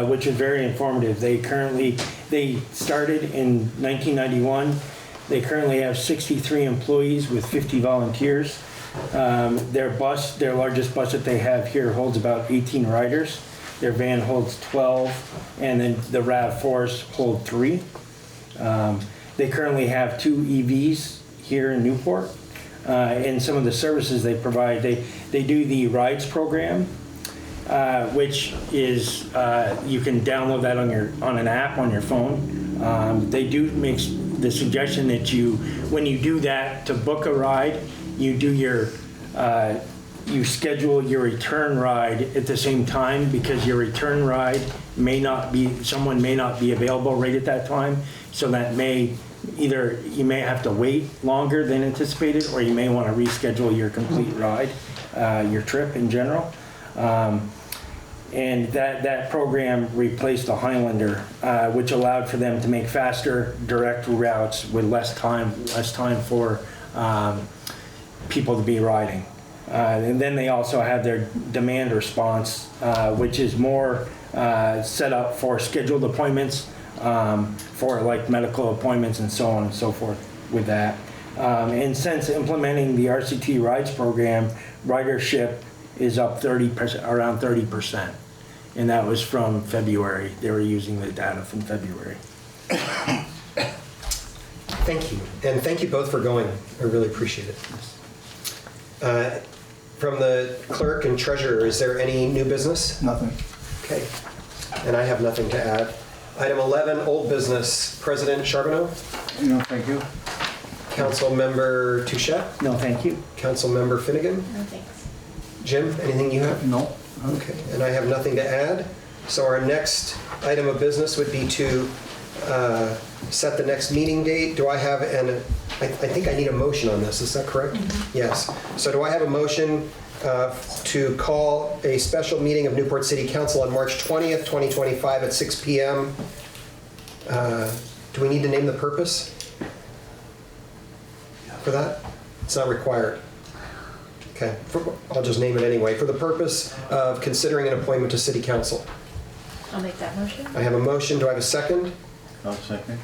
which was very informative. They started in 1991. They currently have 63 employees with 50 volunteers. Their largest bus that they have here holds about 18 riders. Their van holds 12, and then the RAV4s hold 3. They currently have 2 EVs here in Newport. And some of the services they provide, they do the rides program, which is you can download that on an app on your phone. They do make the suggestion that when you do that to book a ride, you schedule your return ride at the same time, because your return ride someone may not be available right at that time, so that you may have to wait longer than anticipated, or you may want to reschedule your complete ride, your trip in general. And that program replaced the Highlander, which allowed for them to make faster direct routes with less time for people to be riding. And then they also have their demand response, which is more set up for scheduled appointments, for like medical appointments and so on and so forth with that. And since implementing the RCT Rides program, ridership is up around 30%. And that was from February. They were using the data from February. Thank you. And thank you both for going. I really appreciate it. From the clerk and treasurer, is there any new business? Nothing. Okay. And I have nothing to add. Item 11, old business. President Charbonneau? No, thank you. Council Member Touchette? No, thank you. Council Member Finnegan? No, thanks. Jim, anything you have? No. Okay, and I have nothing to add. So our next item of business would be to set the next meeting date. Do I have I think I need a motion on this, is that correct? Mm-hmm. Yes. So do I have a motion to call a special meeting of Newport City Council on March 20th, 2025 at 6 p.m.? Do we need to name the purpose for that? It's not required. Okay, I'll just name it anyway. For the purpose of considering an appointment to City Council. I'll make that motion. I have a motion. Do I have a second? I'll second.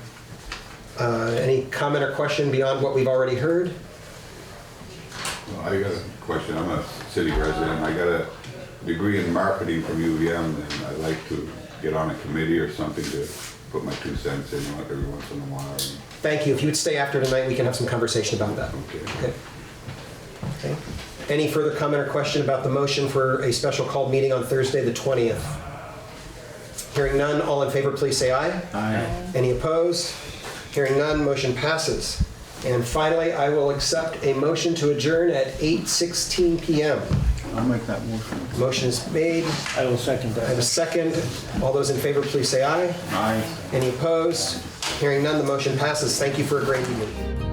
Any comment or question beyond what we've already heard? Well, I got a question. I'm a city resident. I got a degree in marketing from UVM, and I'd like to get on a committee or something to put my 2 cents in every once in a while. Thank you. If you would stay after tonight, we can have some conversation about that. Okay. Okay. Okay. Any further comment or question about the motion for a special called meeting on Thursday, the 20th? Hearing none, all in favor, please say aye. Aye. Any opposed? Hearing none, motion passes. And finally, I will accept a motion to adjourn at 8:16 p.m. I'll make that motion. Motion is made. I will second I have a that. second. All those in favor, please say aye. Aye. Any opposed? Hearing none, the motion passes. Thank you for a great evening.